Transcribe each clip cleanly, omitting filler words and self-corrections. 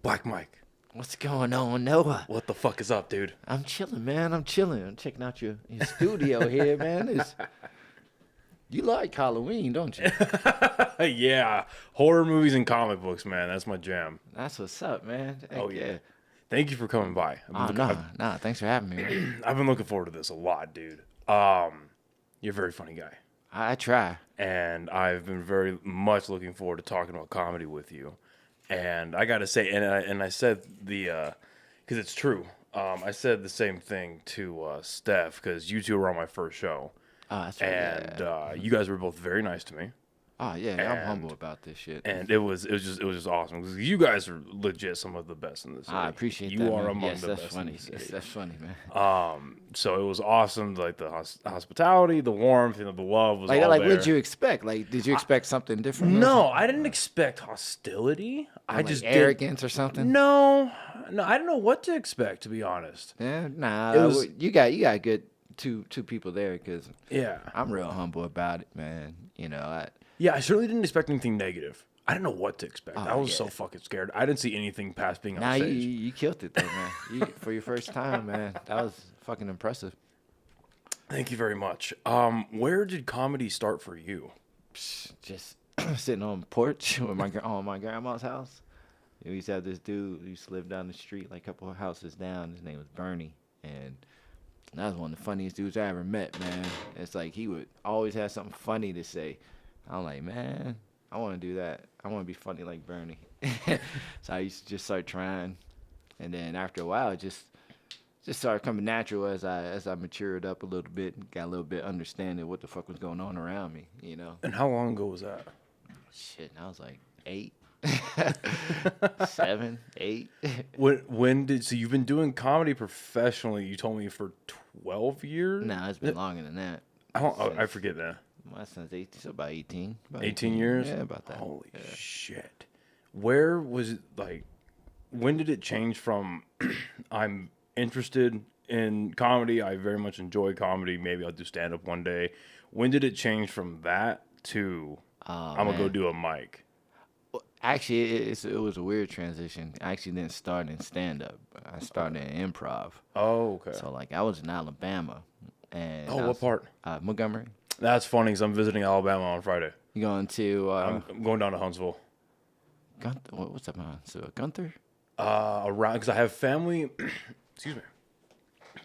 Black Mike. What's going on, Noah? What the fuck is up, dude? I'm chilling, man. I'm chilling. I'm checking out your studio here, man. You like Halloween, don't you? Yeah. Horror movies and comic books, man. That's my jam. That's what's up, man. Heck Oh, yeah. Thank you for coming by. Nah. Thanks for having me, man. I've been looking forward to this a lot, dude. You're a very funny guy. I try. And I've been very much looking forward to talking about comedy with you. And I got to say, and I said because it's true. I said the same thing to Steph, because you two were on my first show. Oh, that's right. And you guys were both very nice to me. Oh yeah, I'm humble about this shit. And it was just awesome, because you guys are legit some of the best in the city. I appreciate you that. You are man. among yes, the that's best. Funny. In the city. Yes, that's funny, man. So it was awesome, like the hospitality, the warmth, the love was all like there. What did you expect? Like, did you expect something different? No, I didn't expect hostility. I just arrogance or something. No, I didn't know what to expect, to be honest. Yeah, nah. You got good two people there, because I'm real humble about it, man. You know, I certainly didn't expect anything negative. I didn't know what to expect. I was so fucking scared. I didn't see anything past being on stage. You killed it, though, man. For your first time, man. That was fucking impressive. Thank you very much. Where did comedy start for you? Just sitting on the porch with my grandma's house. We used to have this dude who used to live down the street, like a couple of houses down. His name was Bernie, and that was one of the funniest dudes I ever met, man. It's like he would always have something funny to say. I'm like, man, I want to do that. I want to be funny like Bernie. So I used to just start trying, and then after a while, it just started coming natural as I matured up a little bit and got a little bit understanding what the fuck was going on around me, you know. And how long ago was that? Shit, I was like 8, 7, 8. When did so you've been doing comedy professionally? You told me for 12 years. No, it's been longer than that. I forget that. My son's 18, so about 18. 18 years? Yeah, about that. Holy shit. Where was it, like, when did it change from I'm interested in comedy, I very much enjoy comedy, maybe I'll do stand-up one day. When did it change from that to I'm going to go do a mic? Well, actually, it was a weird transition. I actually didn't start in stand-up. I started in improv. Oh, okay. So, like, I was in Alabama. And what part? Montgomery. That's funny, because I'm visiting Alabama on Friday. You going to... I'm going down to Huntsville. Gunther? What's up, man? So, Gunther? Around, because I have family... excuse me.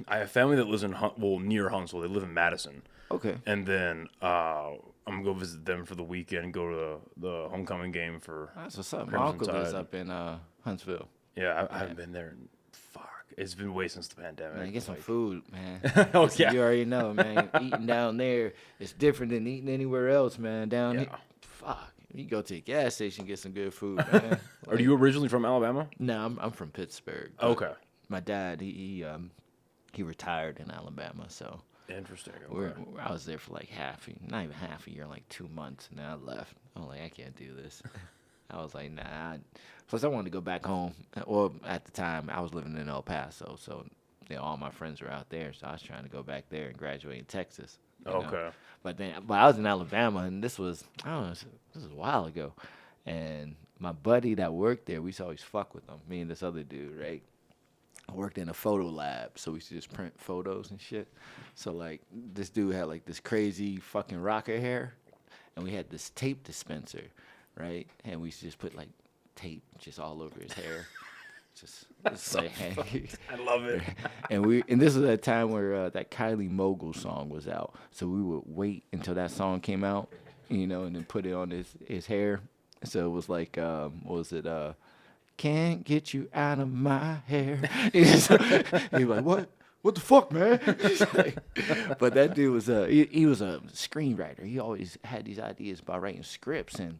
I have family that lives near Huntsville. They live in Madison. Okay. And then I'm going to go visit them for the weekend and go to the homecoming game for... That's what's up. Crimson My uncle lives Tide. up in Huntsville. Yeah, I haven't been there in... It's been way since the pandemic. Man, get some food, man. Oh, yeah. You already know, man. Eating down there is different than eating anywhere else, man. Down here, fuck. You go to a gas station and get some good food, man. Are you originally from Alabama? No, I'm from Pittsburgh. Okay. My dad, he retired in Alabama, so Interesting. Okay. I was there for like not even half a year, like 2 months, and then I left. I was like, I can't do this. I was like, nah. Plus, I wanted to go back home. Well, at the time, I was living in El Paso, so all my friends were out there. So I was trying to go back there and graduate in Texas. Okay. Know? But I was in Alabama, and this was a while ago. And my buddy that worked there, we used to always fuck with him. Me and this other dude, right? I worked in a photo lab, so we used to just print photos and shit. So like, this dude had like this crazy fucking rocker hair, and we had this tape dispenser. Right, and we used to just put like tape just all over his hair, just like, I love it. And this was a time where that Kylie Mogul song was out, so we would wait until that song came out, and then put it on his hair. So it was like, what was it? Can't get you out of my hair. He's like, what? What the fuck, man? But that dude was he was a screenwriter. He always had these ideas about writing scripts, and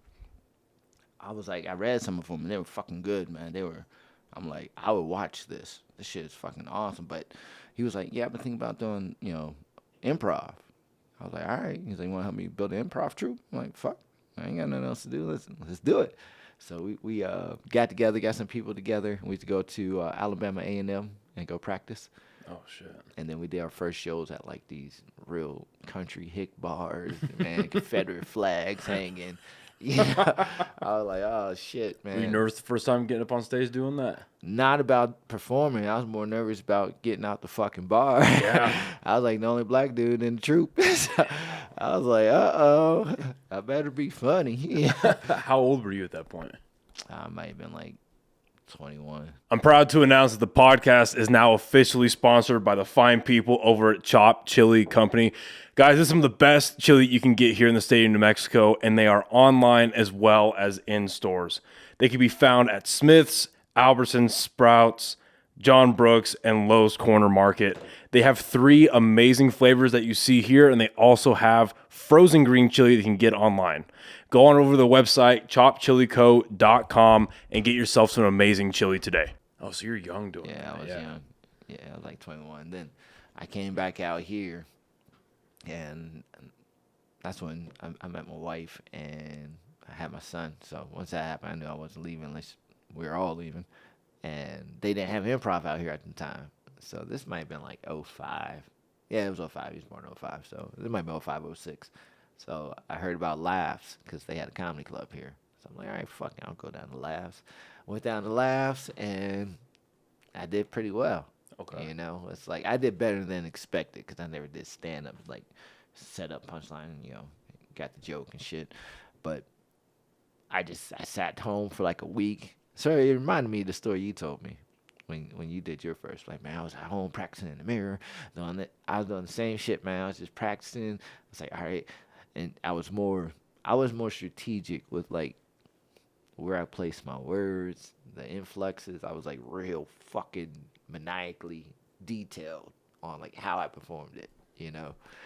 I was like, I read some of them, and they were fucking good, man. I'm like, I would watch this. This shit is fucking awesome. But he was like, yeah, I've been thinking about doing, improv. I was like, all right. He's like, you want to help me build an improv troupe? I'm like, fuck, I ain't got nothing else to do. Let's do it. So we got together, got some people together. We used to go to Alabama A&M and go practice. Oh, shit. And then we did our first shows at, like, these real country hick bars, man, Confederate flags hanging. I was like, oh shit, man. Were you nervous the first time getting up on stage doing that? Not about performing. I was more nervous about getting out the fucking bar. Yeah. I was like the only black dude in the troupe. So I was like, uh-oh, I better be funny. How old were you at that point? I might have been like 21. I'm proud to announce that the podcast is now officially sponsored by the fine people over at Chop Chili Company. Guys, this is some of the best chili you can get here in the state of New Mexico, and they are online as well as in stores. They can be found at Smith's, Albertsons, Sprouts, John Brooks, and Lowe's Corner Market. They have 3 amazing flavors that you see here, and they also have frozen green chili that you can get online. Go on over to the website, chopchilico.com, and get yourself some amazing chili today. Oh, so you're young doing that. Yeah, I was young. Yeah, I was like 21. Then I came back out here, and that's when I met my wife, and I had my son. So once that happened, I knew I wasn't leaving unless we were all leaving. And they didn't have improv out here at the time. So this might have been like 05. Yeah, it was 05. He was born in 05. So it might have been 05, 06. So I heard about Laughs because they had a comedy club here. So I'm like, all right, fuck it, I'll go down to Laughs. Went down to Laughs, and I did pretty well. Okay. You know, it's like I did better than expected because I never did stand-up, like set up punchline, got the joke and shit. But I sat home for like a week. So it reminded me of the story you told me when you did your first. Like, man, I was at home practicing in the mirror. I was doing the same shit, man. I was just practicing. I was like, all right. And I was more strategic with like where I placed my words, the inflexes. I was like real fucking maniacally detailed on like how I performed it,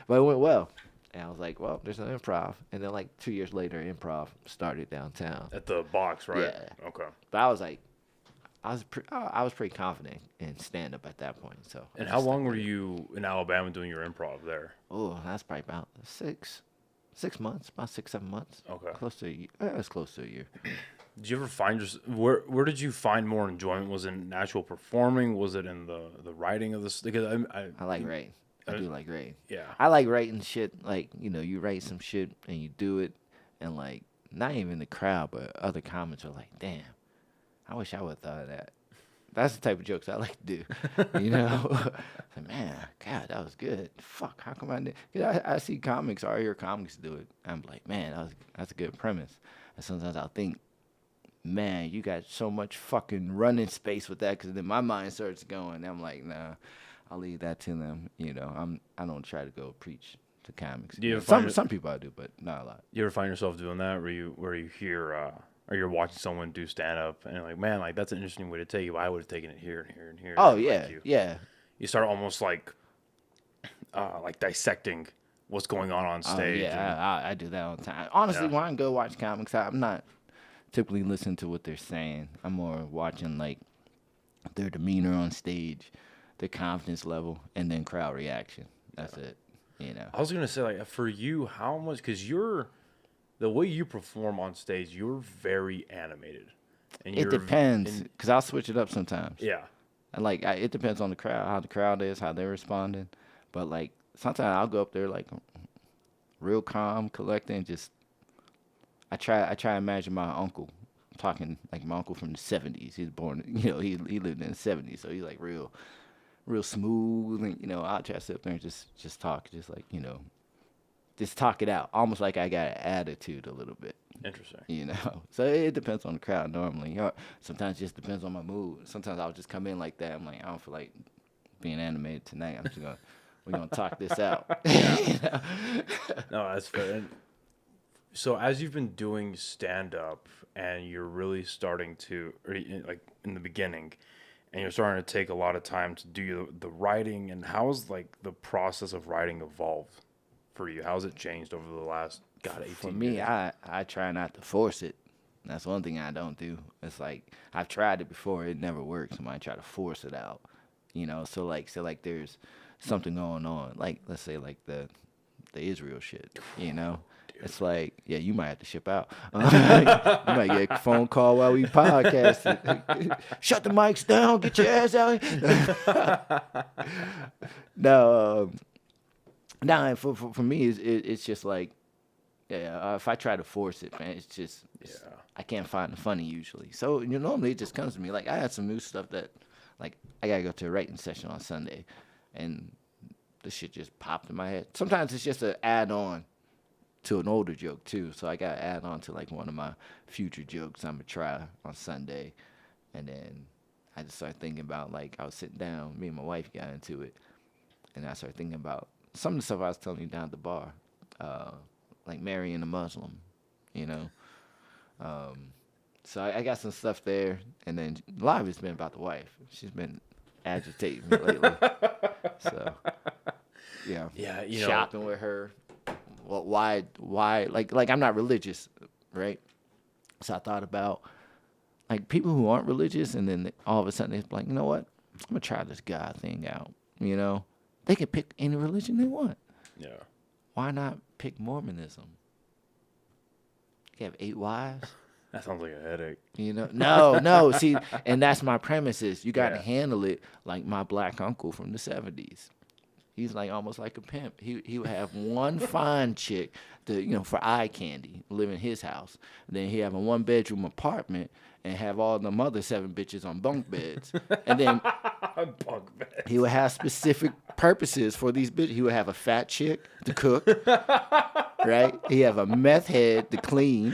But it went well. And I was like, well, there's an improv. And then like 2 years later, improv started downtown. At the box, right? Yeah. Okay. But I was like, I was pretty confident in stand up at that point. So. And how long were you in Alabama doing your improv there? Oh, that's probably about 6 months, about 6-7 months. Okay. Close to a year. It was close to a year. Did you ever find where did you find more enjoyment? Was it in actual performing? Was it in the writing of this? Because I like writing. I do like writing. Yeah. I like writing shit. Like, you write some shit and you do it, and like not even the crowd, but other comments are like, damn, I wish I would have thought of that. That's the type of jokes I like to do, Like, man, God, that was good. Fuck, how come I didn't? Cause I see comics, or I hear comics do it. I'm like, man, that's a good premise. And sometimes I'll think, man, you got so much fucking running space with that. Because then my mind starts going. I'm like, nah, I'll leave that to them. I don't try to go preach to comics. Some people I do, but not a lot. You ever find yourself doing that where you hear or you're watching someone do stand up and you're like, man, like that's an interesting way to take it. I would have taken it here and here and here. Oh and yeah, yeah. You start almost like dissecting what's going on stage. Oh, yeah, I do that all the time. Honestly, when I go watch comics, I'm not typically listening to what they're saying. I'm more watching like their demeanor on stage, their confidence level, and then crowd reaction. That's it. I was gonna say, like, for you, how much? Because the way you perform on stage, you're very animated. And it depends, because I'll switch it up sometimes. Yeah. And like it depends on the crowd, how the crowd is, how they're responding. But like sometimes I'll go up there like real calm, collected, and just I try to imagine my uncle. I'm talking like my uncle from the 70s. He's born, he lived in the 70s, so he's like real smooth, and I'll try to sit up there and just talk, just like just talk it out, almost like I got an attitude a little bit. Interesting. So it depends on the crowd normally. Sometimes it just depends on my mood. Sometimes I'll just come in like that. I'm like, I don't feel like being animated tonight. We're gonna talk this out. No, that's fair. And so as you've been doing stand up and you're really starting to, like in the beginning, and you're starting to take a lot of time to do the writing, and how's like the process of writing evolved for you? How's it changed over the last 18 years? For me, I try not to force it. That's one thing I don't do. It's like I've tried it before, it never works. So I try to force it out. So like there's something going on. Like let's say like the Israel shit. It's like, yeah, you might have to ship out. You might get a phone call while we podcasting. Shut the mics down. Get your ass out here. No, for me, it's just like Yeah, if I try to force it, man, I can't find the funny usually. So normally it just comes to me. Like I had some new stuff that, like I gotta go to a writing session on Sunday, and the shit just popped in my head. Sometimes it's just an add-on to an older joke too. So I gotta add on to like one of my future jokes I'm gonna try on Sunday, and then I just started thinking about like I was sitting down, me and my wife got into it, and I started thinking about some of the stuff I was telling you down at the bar. Like marrying a Muslim, you know. So I got some stuff there, and then a lot of it's been about the wife. She's been agitating me lately. So yeah, shopping with her. Well, why? Like I'm not religious, right? So I thought about like people who aren't religious, and then all of a sudden they're like, you know what? I'm gonna try this God thing out. You know, they can pick any religion they want. Yeah. Why not pick Mormonism? You have 8 wives. That sounds like a headache. You know, no. See, and that's my premise is you got to handle it like my black uncle from the 70s. He's like almost like a pimp. He would have one fine chick to for eye candy live in his house. And then he have a 1-bedroom apartment and have all them other 7 bitches on bunk beds. And then bunk beds. He would have specific purposes for these bitches. He would have a fat chick to cook, right? He have a meth head to clean.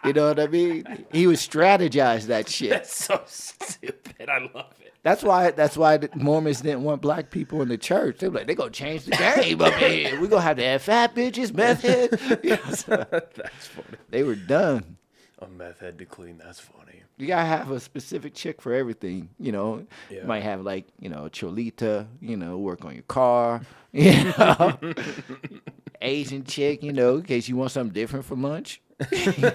You know what I mean? He would strategize that shit. That's so stupid. I love it. That's why the Mormons didn't want black people in the church. They were like, they're going to change the game up here. We're going to have fat bitches, meth heads. That's funny. They were done. A meth head to clean. That's funny. You got to have a specific chick for everything. You might have like, a Cholita, work on your car, Asian chick, in case you want something different for lunch. That's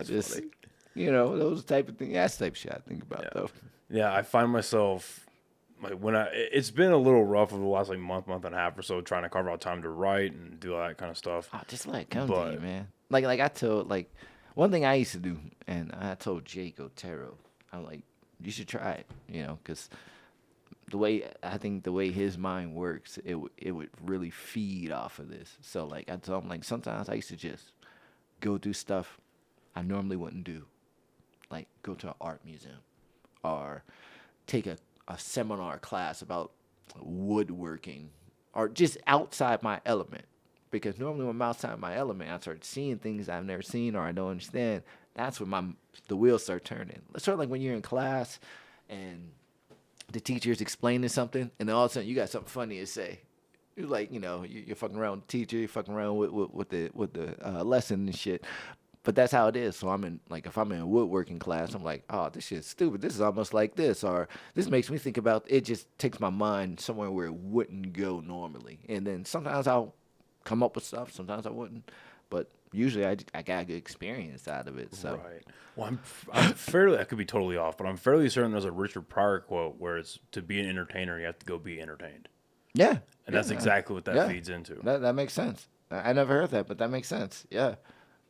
just, funny. Those type of things. That's the type of shit I think about, though. Yeah, I find myself, like, it's been a little rough over the last, like, month and a half or so, trying to carve out time to write and do all that kind of stuff. Oh, just let it come to you, man. Like I told, one thing I used to do, and I told Jake Otero, I'm like, you should try it, because the way his mind works, it would really feed off of this. So, like, I told him, like, sometimes I used to just go do stuff I normally wouldn't do. Like, go to an art museum or take a seminar class about woodworking or just outside my element. Because normally when I'm outside my element, I start seeing things I've never seen or I don't understand. That's when the wheels start turning. It's sort of like when you're in class and the teacher's explaining something, and then all of a sudden you got something funny to say. You're like, you're fucking around with the teacher, you're fucking around with the lesson and shit. But that's how it is. So if I'm in a woodworking class, I'm like, oh, this shit's stupid. This is almost like this, or this makes me think about. It just takes my mind somewhere where it wouldn't go normally. And then sometimes I'll come up with stuff. Sometimes I wouldn't. But usually I got a good experience out of it. So. Right. Well, I'm fairly, I could be totally off, but I'm fairly certain there's a Richard Pryor quote where it's to be an entertainer, you have to go be entertained. Yeah. And that's exactly what that feeds into. That makes sense. I never heard that, but that makes sense. Yeah.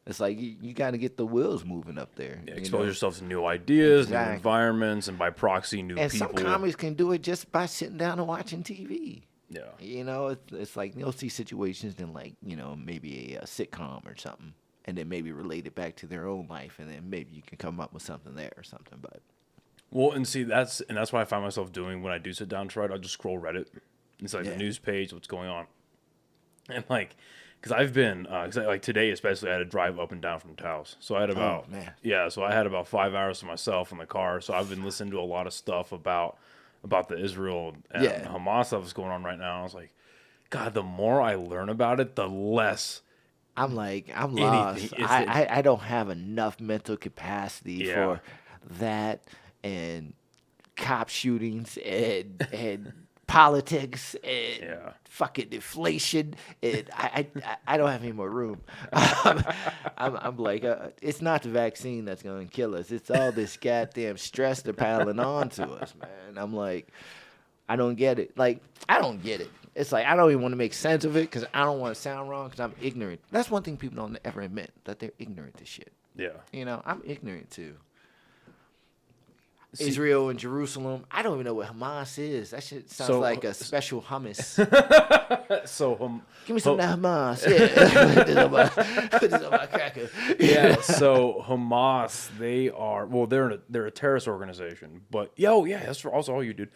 It's like you got to get the wheels moving up there. Yeah, expose yourself to new ideas, new environments, and by proxy, new people. And some comics can do it just by sitting down and watching TV. Yeah. It's like you'll see situations in like, maybe a sitcom or something, and then maybe relate it back to their own life, and then maybe you can come up with something there or something. But well, and see, that's what I find myself doing when I do sit down to write. I'll just scroll Reddit. It's like the news page, what's going on. And like, because I've been, like today especially, I had to drive up and down from Taos. So I had about, so I had about 5 hours to myself in the car. So I've been listening to a lot of stuff about the Israel and Hamas stuff that's going on right now. I was like, God, the more I learn about it, the less. I'm lost. I don't have enough mental capacity for that and cop shootings and politics and fucking inflation, and I don't have any more room. I'm like, it's not the vaccine that's going to kill us. It's all this goddamn stress they're piling on to us, man. I'm like, I don't get it. Like, I don't get it. It's like, I don't even want to make sense of it because I don't want to sound wrong because I'm ignorant. That's one thing people don't ever admit, that they're ignorant to shit. Yeah. I'm ignorant too. Israel and Jerusalem. I don't even know what Hamas is. That shit sounds like a special hummus. So give me some of that Hamas. Yeah, put this on my cracker. Yeah. So Hamas, they're a terrorist organization. But that's also all you did.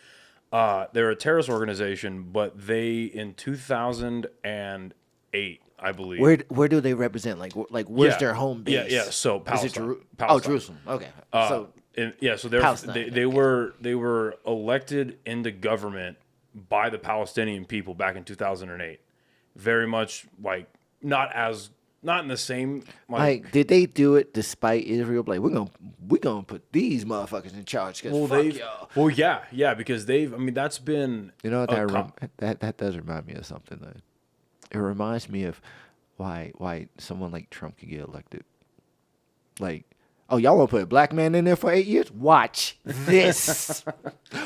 They're a terrorist organization, but they in 2008, I believe. Where do they represent? Like where's their home base? Yeah. So Palestine. Jerusalem. Okay. So they were elected into government by the Palestinian people back in 2008. Very much like not in the same like did they do it despite Israel? Like we're gonna put these motherfuckers in charge because fuck y'all. Well, yeah, because that's been that does remind me of something though. It reminds me of why someone like Trump could get elected. Like, oh, y'all want to put a black man in there for 8 years? Watch this.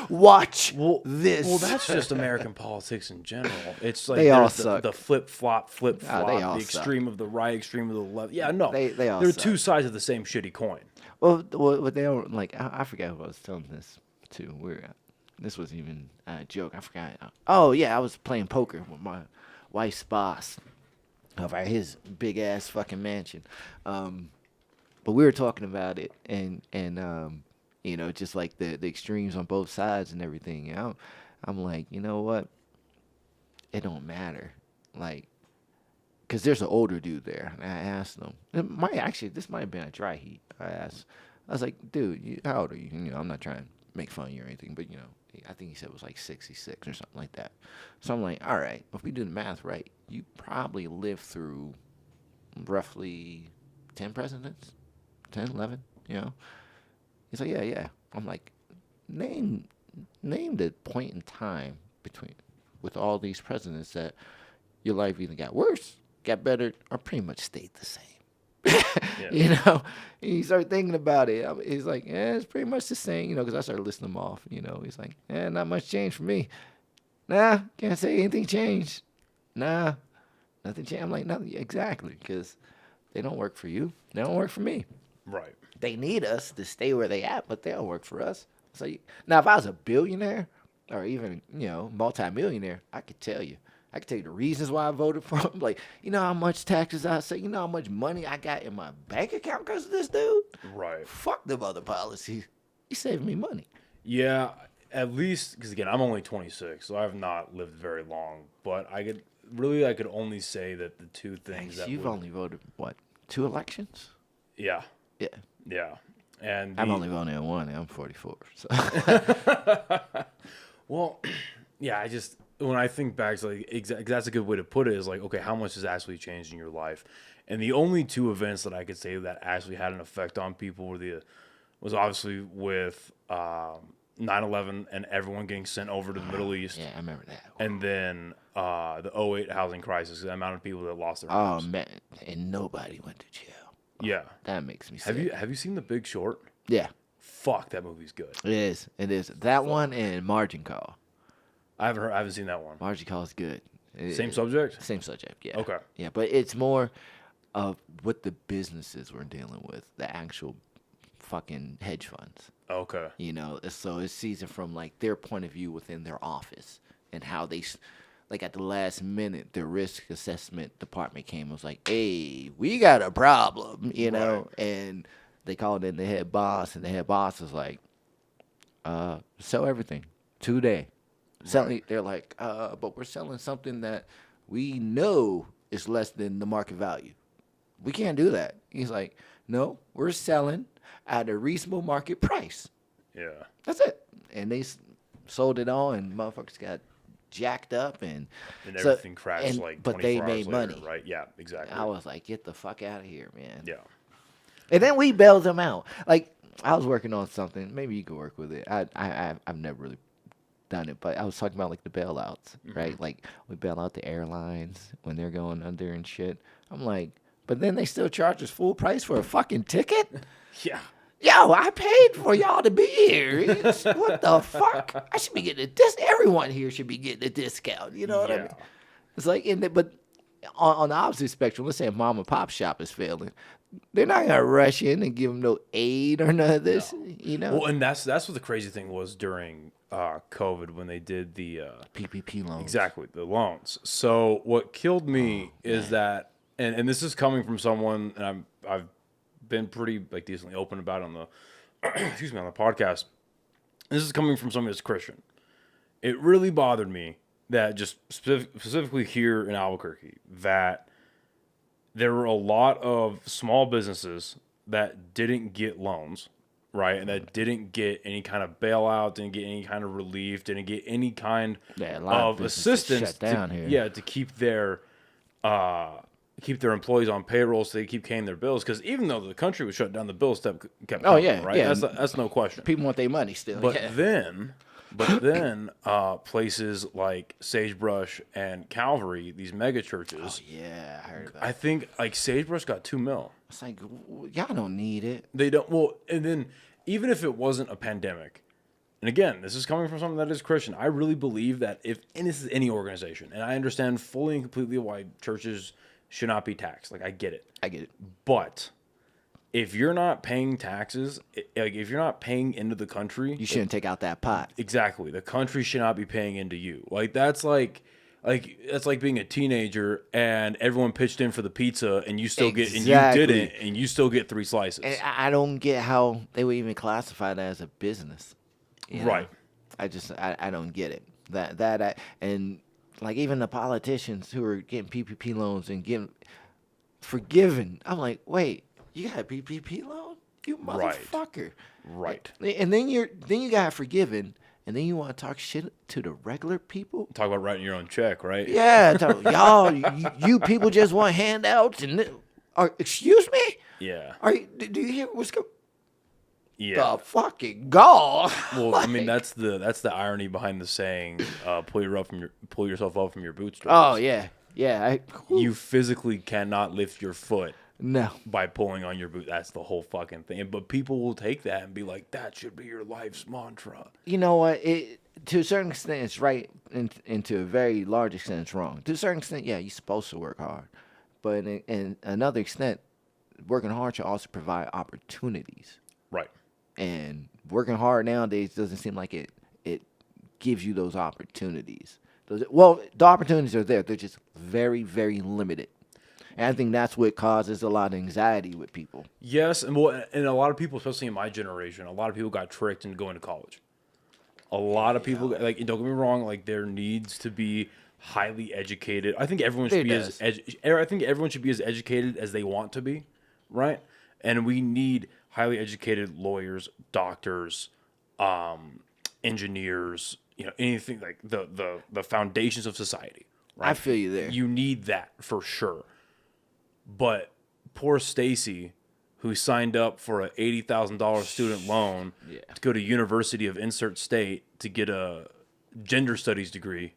Watch this. Well, that's just American politics in general. It's like they all suck. The flip-flop, the extreme of the right, extreme of the left. Yeah, no. They all They're suck. two sides of the same shitty coin. Well, what they don't, like, I forgot who I was telling this to. This was even a joke. I forgot. Oh, yeah, I was playing poker with my wife's boss over at his big-ass fucking mansion. But we were talking about it, and just like the extremes on both sides and everything. I'm like, you know what? It don't matter, like, because there's an older dude there. And I asked him. This might have been a dry heat. I was like, dude, how old are you? I'm not trying to make fun of you or anything, but I think he said it was like 66 or something like that. So I'm like, all right, if we do the math right, you probably lived through roughly 10 presidents. 10, 11, He's like, yeah. I'm like, name the point in time with all these presidents that your life either got worse, got better, or pretty much stayed the same. Yeah. He started thinking about it. He's like, it's pretty much the same, because I started listing them off, He's like, not much changed for me. Nah, can't say anything changed. Nah, nothing changed. I'm like, nothing, exactly, because they don't work for you. They don't work for me. Right. They need us to stay where they at, but they don't work for us. So now, if I was a billionaire or even multimillionaire, I could tell you the reasons why I voted for him. Like, how much taxes I say. How much money I got in my bank account because of this dude. Right. Fuck them other policies. He saved me money. Yeah, at least because again, I'm only 26, so I have not lived very long. But I could only say that the two things you've only voted what, 2 elections? Yeah. Yeah. Yeah. And I'm only voting in 1. I'm 44. So. Well, yeah, when I think back to that's a good way to put it is like, okay, how much has actually changed in your life? And the only 2 events that I could say that actually had an effect on people was obviously with 9/11 and everyone getting sent over to the Middle East. Yeah, I remember that. And then the 2008 housing crisis, the amount of people that lost their homes. Oh man, and nobody went to jail. Yeah, that makes me sick. Have you seen The Big Short? Yeah. Fuck, that movie's good. It is. That one and Margin Call. I haven't seen that one. Margin Call is good. Same subject? Same subject, yeah. Okay. Yeah, but it's more of what the businesses we're dealing with, the actual fucking hedge funds. Okay. So it sees it from like their point of view within their office and how they, like at the last minute, the risk assessment department came and was like, hey, we got a problem, Right. And they called in the head boss, and the head boss was like, sell everything today. Selling, they're like, but we're selling something that we know is less than the market value. We can't do that. He's like, no, we're selling at a reasonable market price. Yeah. That's it. And they sold it all, and motherfuckers got jacked up, and everything crashed but they made later, money, right? Yeah, exactly. I was like, get the fuck out of here, man. Yeah. And then we bailed them out. Like, I was working on something. Maybe you could work with it. I've never really done it, but I was talking about like the bailouts, right? Like we bail out the airlines when they're going under and shit. I'm like, but then they still charge us full price for a fucking ticket? Yeah. Yo, I paid for y'all to be here. What the fuck? I should be getting everyone here should be getting a discount. You know what I mean? It's like, but on the opposite spectrum, let's say a mom and pop shop is failing. they're not gonna rush in and give them no aid or none of this. You know, Well, and that's what the crazy thing was during COVID when they did the PPP loans. exactly the loans. So what killed me is that, and this is coming from someone, and I've been pretty like decently open about it on the excuse me on the podcast. This is coming from someone that's Christian. It really bothered me that just specifically here in Albuquerque that there were a lot of small businesses that didn't get loans, right? And that didn't get any kind of bailout, didn't get any kind of relief, didn't get any kind a lot of assistance shut down here. to keep their employees on payroll so they keep paying their bills. Because even though the country was shut down, the bills kept coming, right? Yeah. That's no question. People want their money still. But then places like Sagebrush and Calvary, these mega churches. Oh, yeah, I heard that. I think like Sagebrush got $2 million. It's like, y'all don't need it. They don't. Well, and then even if it wasn't a pandemic, and again, this is coming from someone that is Christian, I really believe that and this is any organization, and I understand fully and completely why churches should not be taxed. Like I get it. But if you're not paying taxes, like if you're not paying into the country, You shouldn't take out that pot. exactly, the country should not be paying into you. Like that's like being a teenager and everyone pitched in for the pizza and you still get and you didn't and you still get 3 slices. And I don't get how they would even classify that as a business. You know? Right. I don't get it. And like even the politicians who are getting PPP loans and getting forgiven, I'm like, wait, you got a PPP loan? You motherfucker. Right. And then you got forgiven, and then you want to talk shit to the regular people? Talk about writing your own check, right? Yeah, y'all, you people just want handouts and excuse me? Yeah. Do you hear what's going? Yeah. The fucking gall. Well, I mean that's the irony behind the saying, pull yourself up from your bootstraps. Oh yeah. Yeah. You physically cannot lift your foot No. by pulling on your boot. That's the whole fucking thing. But people will take that and be like, that should be your life's mantra. You know what? To a certain extent, it's right, and to a very large extent, it's wrong. To a certain extent, yeah, you're supposed to work hard. But in another extent, working hard should also provide opportunities. Right. And working hard nowadays doesn't seem like it gives you those opportunities. Well, the opportunities are there. They're just very, very limited. And I think that's what causes a lot of anxiety with people. Yes, and a lot of people, especially in my generation, a lot of people got tricked into going to college. A lot of people, like, don't get me wrong, like there needs to be highly educated. I think everyone should be as educated as they want to be, right? And we need highly educated lawyers, doctors, engineers, anything like the foundations of society. Right? I feel you there. You need that for sure. But poor Stacy, who signed up for a $80,000 student loan to go to University of Insert State to get a gender studies degree,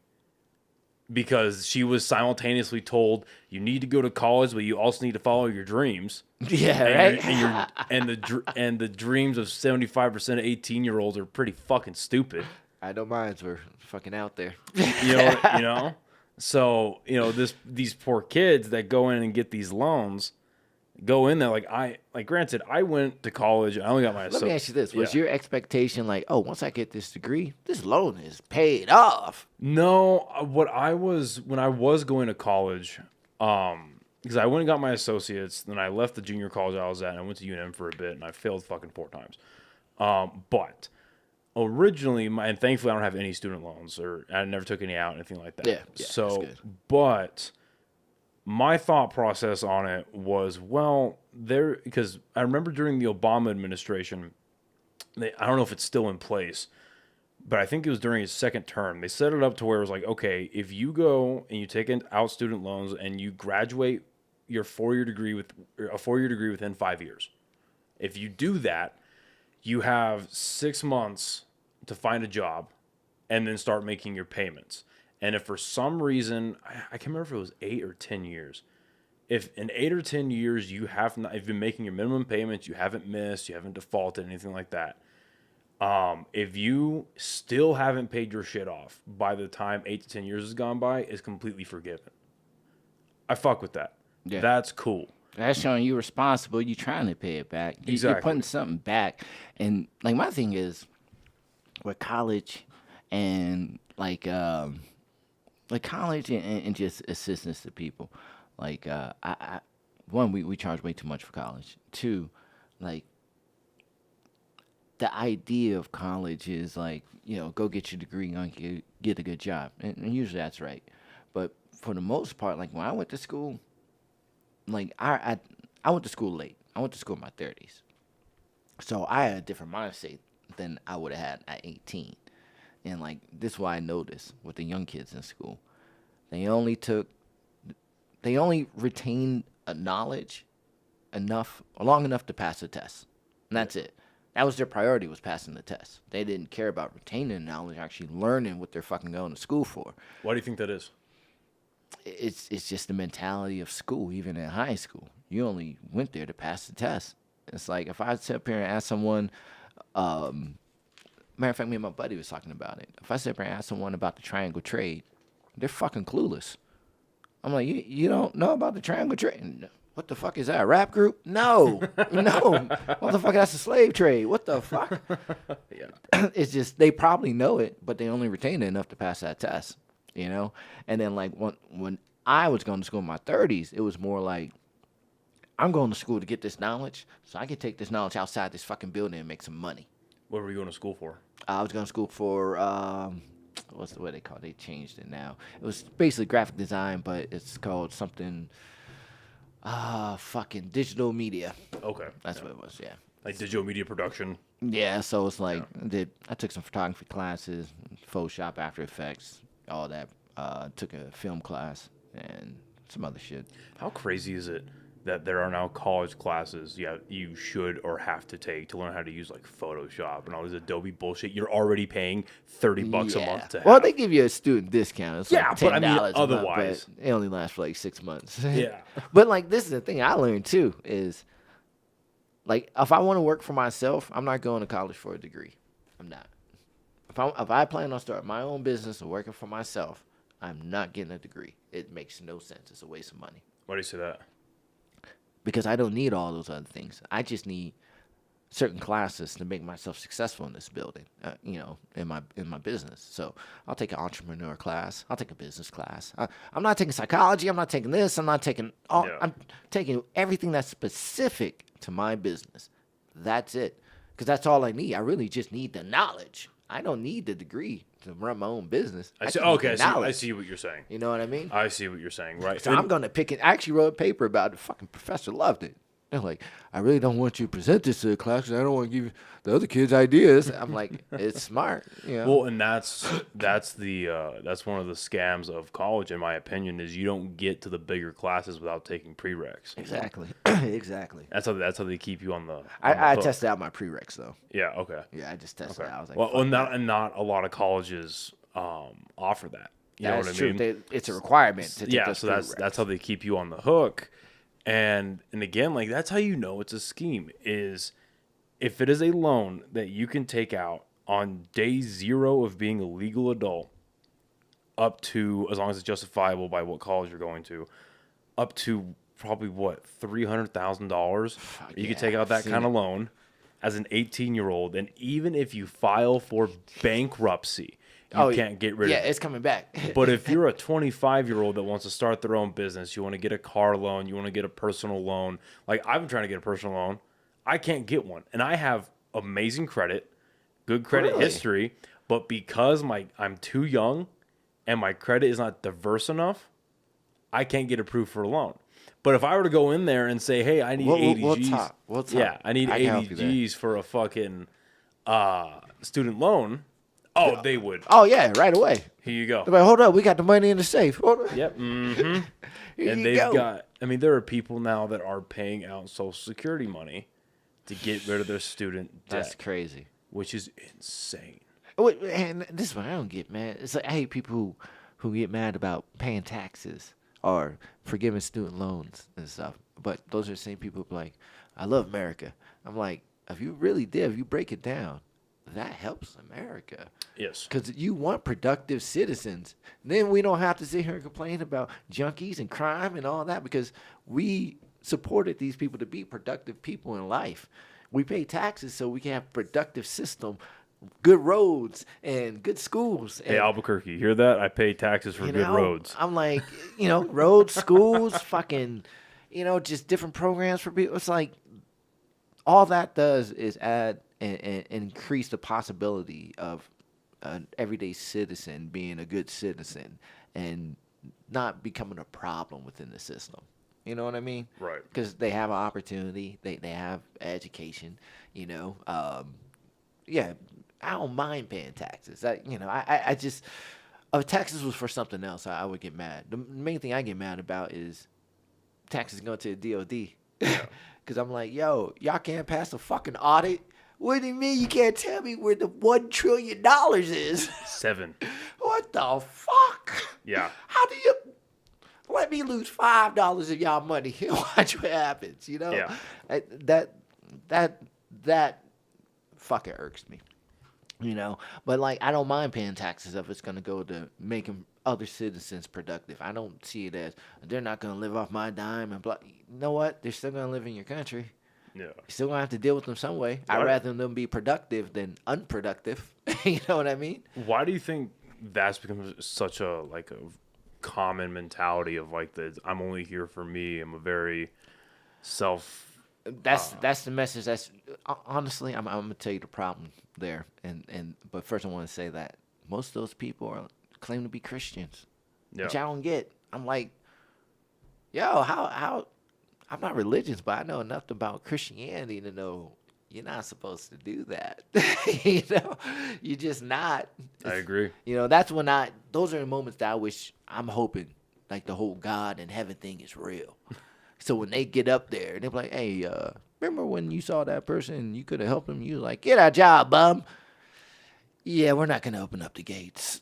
because she was simultaneously told you need to go to college, but you also need to follow your dreams. Yeah, right. And the dreams of 75% of 18-year-olds are pretty fucking stupid. I know mines were fucking out there. You know. So these poor kids that go in and get these loans, go in there granted, I went to college. I only got my. Let me ask you this: was your expectation like, oh, once I get this degree, this loan is paid off? No, when I was going to college, because I went and got my associates, then I left the junior college I was at, and I went to UNM for a bit, and I failed fucking 4 times. But originally, and thankfully I don't have any student loans, or I never took any out, anything like that. Yeah, so, but my thought process on it was, because I remember during the Obama administration, I don't know if it's still in place, but I think it was during his second term, they set it up to where it was like, okay, if you go and you take out student loans and you graduate your 4-year degree within 5 years, if you do that, you have 6 months to find a job and then start making your payments. And if for some reason, I can't remember if it was 8 or 10 years, if in 8 or 10 years you've been making your minimum payments, you haven't missed, you haven't defaulted, anything like that, if you still haven't paid your shit off by the time 8 to 10 years has gone by, it's completely forgiven. I fuck with that. Yeah. That's cool. That's showing you responsible. You trying to pay it back. You're Exactly. putting something back. And like my thing is with college and like college and just assistance to people. Like I one, we charge way too much for college. Two, like the idea of college is like, go get your degree and get a good job. And usually that's right. But for the most part, like when I went to school, like I went to school late. I went to school in my 30s. So I had a different mindset than I would have had at 18. And like this is why I noticed with the young kids in school. They only retained a knowledge long enough to pass the test. And that's it. That was their priority, was passing the test. They didn't care about retaining knowledge, actually learning what they're fucking going to school for. Why do you think that is? It's just the mentality of school, even in high school. You only went there to pass the test. It's like if I sit up here and ask someone, matter of fact, me and my buddy was talking about it. If I sit up here and ask someone about the triangle trade, they're fucking clueless. I'm like, you don't know about the triangle trade? What the fuck is that, a rap group? No. No. What the fuck, that's a slave trade. What the fuck? Yeah. It's just, they probably know it, but they only retain it enough to pass that test, And then, like, when I was going to school in my 30s, it was more like, I'm going to school to get this knowledge, so I can take this knowledge outside this fucking building and make some money. What were you going to school for? I was going to school for, what's the way they call it? They changed it now. It was basically graphic design, but it's called something, fucking digital media. Okay. That's what it was, yeah. Like digital media production. Yeah, so it's like, I took some photography classes, Photoshop, After Effects, all that. Took a film class and some other shit. How crazy is it that there are now college classes you should or have to take to learn how to use like Photoshop and all this Adobe bullshit you're already paying $30 a month to have? Well, they give you a student discount. It's Yeah, like $10 but I mean, a month, otherwise. but it only lasts for like 6 months. Yeah. But like this is the thing I learned too is like if I want to work for myself, I'm not going to college for a degree. I'm not. If I plan on starting my own business and working for myself, I'm not getting a degree. It makes no sense. It's a waste of money. Why do you say that? Because I don't need all those other things. I just need certain classes to make myself successful in this building, in my business. So I'll take an entrepreneur class. I'll take a business class. I'm not taking psychology. I'm not taking this. I'm not taking all. Yeah. I'm taking everything that's specific to my business. That's it. Because that's all I need. I really just need the knowledge. I don't need the degree to run my own business. I see. just need Okay, the I knowledge. see what you're saying. You know what I mean? I see what you're saying. Right. So I'm going to pick it. I actually wrote a paper about it. The fucking professor loved it. They're like, I really don't want you to present this to the class because I don't want to give the other kids ideas. I'm like, it's smart. Well, and that's one of the scams of college, in my opinion, is you don't get to the bigger classes without taking prereqs. Exactly. Exactly. That's how they keep you on the. I hook. tested out my prereqs though. Yeah. Okay. Yeah, I just tested it out. I was like, Well, fuck not that. and not a lot of colleges offer that. You know That's what I true. mean? It's a requirement to take Yeah. those So that's prereqs. how they keep you on the hook. And again, like that's how you know it's a scheme is if it is a loan that you can take out on day 0 of being a legal adult up to, as long as it's justifiable by what college you're going to, up to probably what, $300,000. You yeah, can take out I've that seen kind of it. loan as an 18-year-old. And even if you file for bankruptcy, you can't get rid of it. Yeah, it's coming back. But if you're a 25-year-old that wants to start their own business, you want to get a car loan, you want to get a personal loan. Like I've been trying to get a personal loan. I can't get one. And I have amazing credit, good credit Really? history, but because I'm too young and my credit is not diverse enough, I can't get approved for a loan. But if I were to go in there and say, "Hey, I need 80 Gs." What's Yeah, I need I can help 80 you there. Gs for a fucking student loan. Oh, they would. Oh yeah, right away. Here you go. They're like, hold up, we got the money in the safe. Hold up. Yep. Mm-hmm. Here And you they've go. got, I mean, there are people now that are paying out Social Security money to get rid of their student debt, That's crazy. which is insane. Wait, and this is what I don't get, man. It's like I hate people who get mad about paying taxes or forgiving student loans and stuff. But those are the same people who be like, I love America. I'm like, if you really did, if you break it down, that helps America. Yes. Because you want productive citizens. Then we don't have to sit here and complain about junkies and crime and all that because we supported these people to be productive people in life. We pay taxes so we can have productive system, good roads and good schools. And, Hey, Albuquerque, you hear that? I pay taxes for good roads. I'm like, roads, schools, fucking, just different programs for people. It's like all that does is add and increase the possibility of an everyday citizen being a good citizen and not becoming a problem within the system. You know what I mean? Right. Because they have an opportunity, they have education. Yeah, I don't mind paying taxes. I just, if taxes was for something else, I would get mad. The main thing I get mad about is taxes going to the DOD. Because I'm like, yo, y'all can't pass a fucking audit. What do you mean you can't tell me where the $1 trillion is? 7. What the fuck? Yeah. How do you let me lose $5 of y'all money and watch what happens? Yeah. That fucking irks me. But like I don't mind paying taxes if it's gonna go to making other citizens productive. I don't see it as they're not gonna live off my dime and blah. You know what? They're still gonna live in your country. Yeah. You're still gonna have to deal with them some way. I'd rather them be productive than unproductive. You know what I mean? Why do you think that's become such a common mentality of I'm only here for me. I'm a very self. That's the message. That's honestly, I'm gonna tell you the problem there. But first, I want to say that most of those people claim to be Christians, which I don't get. I'm like, yo, how? I'm not religious, but I know enough about Christianity to know you're not supposed to do that. You're just not. I agree. That's when those are the moments that I'm hoping like the whole God and heaven thing is real. So when they get up there, they're like, hey, remember when you saw that person and you could have helped them? You was like, get our job, bum. Yeah, we're not going to open up the gates.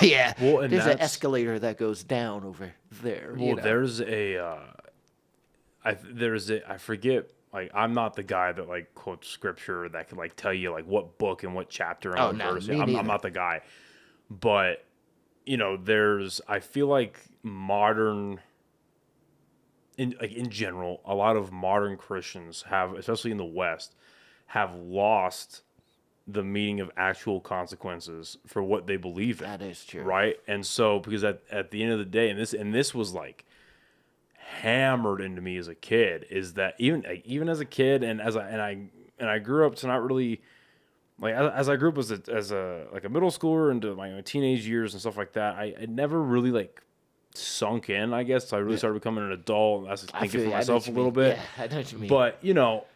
Yeah. Well, there's an escalator that goes down over there. Well, there's I forget, I'm not the guy that quotes scripture that can tell you what book and what chapter and what verse. I'm not the guy. But, I feel like modern, in general, a lot of modern Christians have, especially in the West, have lost the meaning of actual consequences for what they believe in. That is true. Right? And so, because at the end of the day, and this was hammered into me as a kid, is that even as a kid and I grew up to not really as I grew up as a middle schooler into my teenage years and stuff like that, I never really sunk in, I guess. So I really started becoming an adult, and I was thinking for myself a little bit. Yeah, I know what you mean. But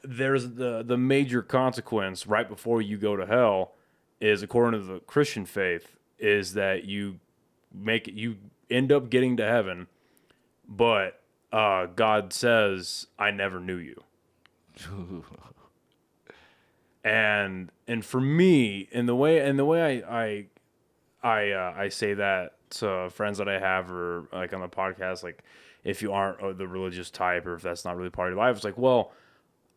there's the major consequence right before you go to hell is, according to the Christian faith, is that you end up getting to heaven, but God says, I never knew you. and for me, in the way I say that to friends that I have, or on the podcast, if you aren't the religious type, or if that's not really part of your life, it's well,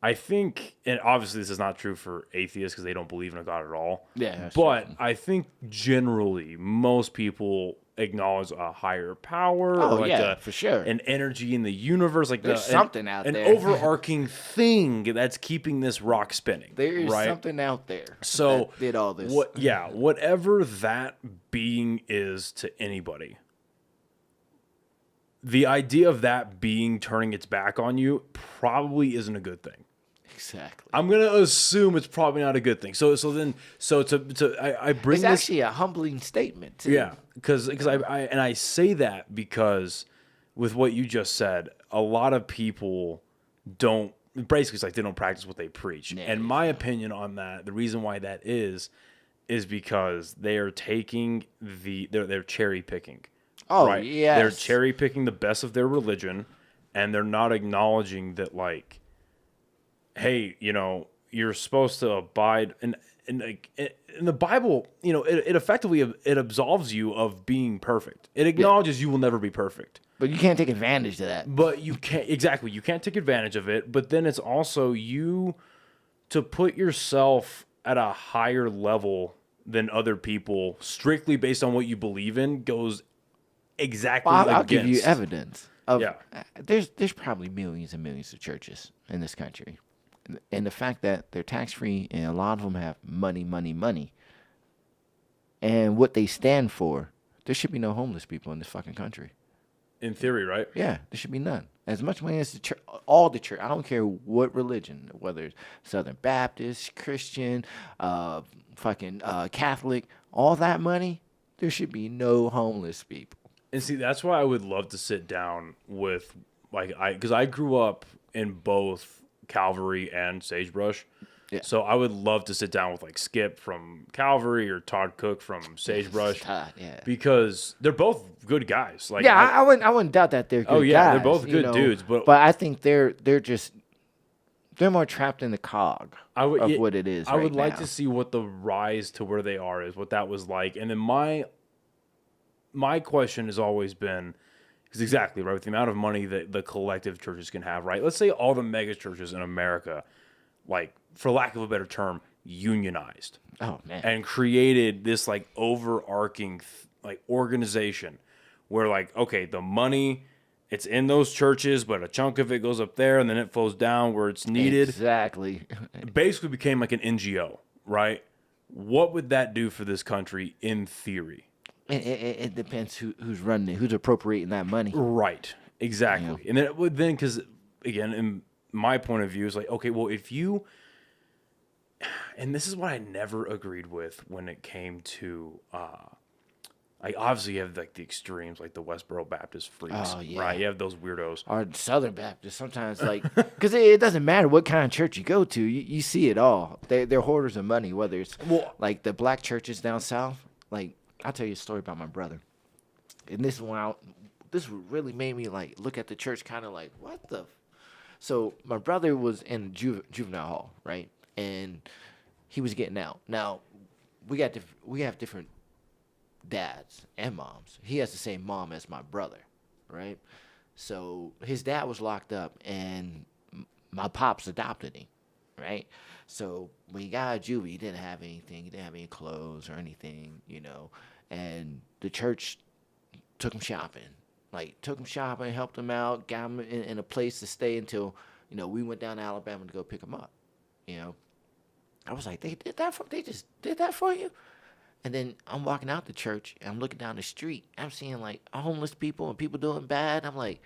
I think, and obviously this is not true for atheists because they don't believe in a God at all. Yeah. But I think generally most people acknowledge a higher power, for sure, an energy in the universe, there's something out there, an overarching thing that's keeping this rock spinning. There is right? something out there. So that did all this. Whatever that being is to anybody, the idea of that being turning its back on you probably isn't a good thing. Exactly. I'm gonna assume it's probably not a good thing. So I bring it's this, actually a humbling statement too. Yeah, because I say that because with what you just said, a lot of people don't, basically they don't practice what they preach. Yeah, and my opinion on that, the reason why that is because they are taking they're cherry picking. Oh, right? yes. They're cherry picking the best of their religion, and they're not acknowledging that hey, you're supposed to abide in the Bible, it effectively, it absolves you of being perfect. It acknowledges you will never be perfect. But you can't take advantage of that. But you can't take advantage of it, but then it's also you to put yourself at a higher level than other people strictly based on what you believe in goes exactly I'll against. give you evidence. Yeah. There's probably millions and millions of churches in this country, and the fact that they're tax free and a lot of them have money, money, money, and what they stand for, there should be no homeless people in this fucking country. In theory, right? Yeah, there should be none. As much money as the church, all the church. I don't care what religion, whether it's Southern Baptist, Christian, Catholic, all that money, there should be no homeless people. And see, that's why I would love to sit down with, because I grew up in both Calvary and Sagebrush. Yeah. So I would love to sit down with Skip from Calvary or Todd Cook from Sagebrush. Todd, yeah. Because they're both good guys. I wouldn't doubt that they're good guys. They're both good dudes. But I think they're more trapped in the cog of what it is. I would right like now. to see what the rise to where they are is, what that was like. And then my question has always been, because exactly, right, with the amount of money that the collective churches can have, right? Let's say all the mega churches in America, for lack of a better term, unionized. Oh, man. And created this overarching organization where okay, the money, it's in those churches, but a chunk of it goes up there and then it flows down where it's needed. Exactly. It basically became like an NGO, right? What would that do for this country in theory? It depends who's running it, who's appropriating that money. Right. Exactly. Yeah. And then it would because again, in my point of view, is okay, well, if you, and this is what I never agreed with when it came to, obviously you have the extremes, like the Westboro Baptist freaks, Oh, yeah. right? You have those weirdos. Or Southern Baptist, sometimes, because it doesn't matter what kind of church you go to, you see it all. They're hoarders of money, whether it's the black churches down south. I'll tell you a story about my brother. And this really made me look at the church kind of what the. So my brother was in juvenile hall, right? And he was getting out. Now, we have different dads and moms. He has the same mom as my brother, right? So his dad was locked up, and my pops adopted him, right? So when he got out of juvie, he didn't have anything. He didn't have any clothes or anything, And the church took him shopping. Helped him out, got him in a place to stay until, we went down to Alabama to go pick him up. I was like, they just did that for you? And then I'm walking out the church, and I'm looking down the street. I'm seeing, homeless people and people doing bad. I'm like,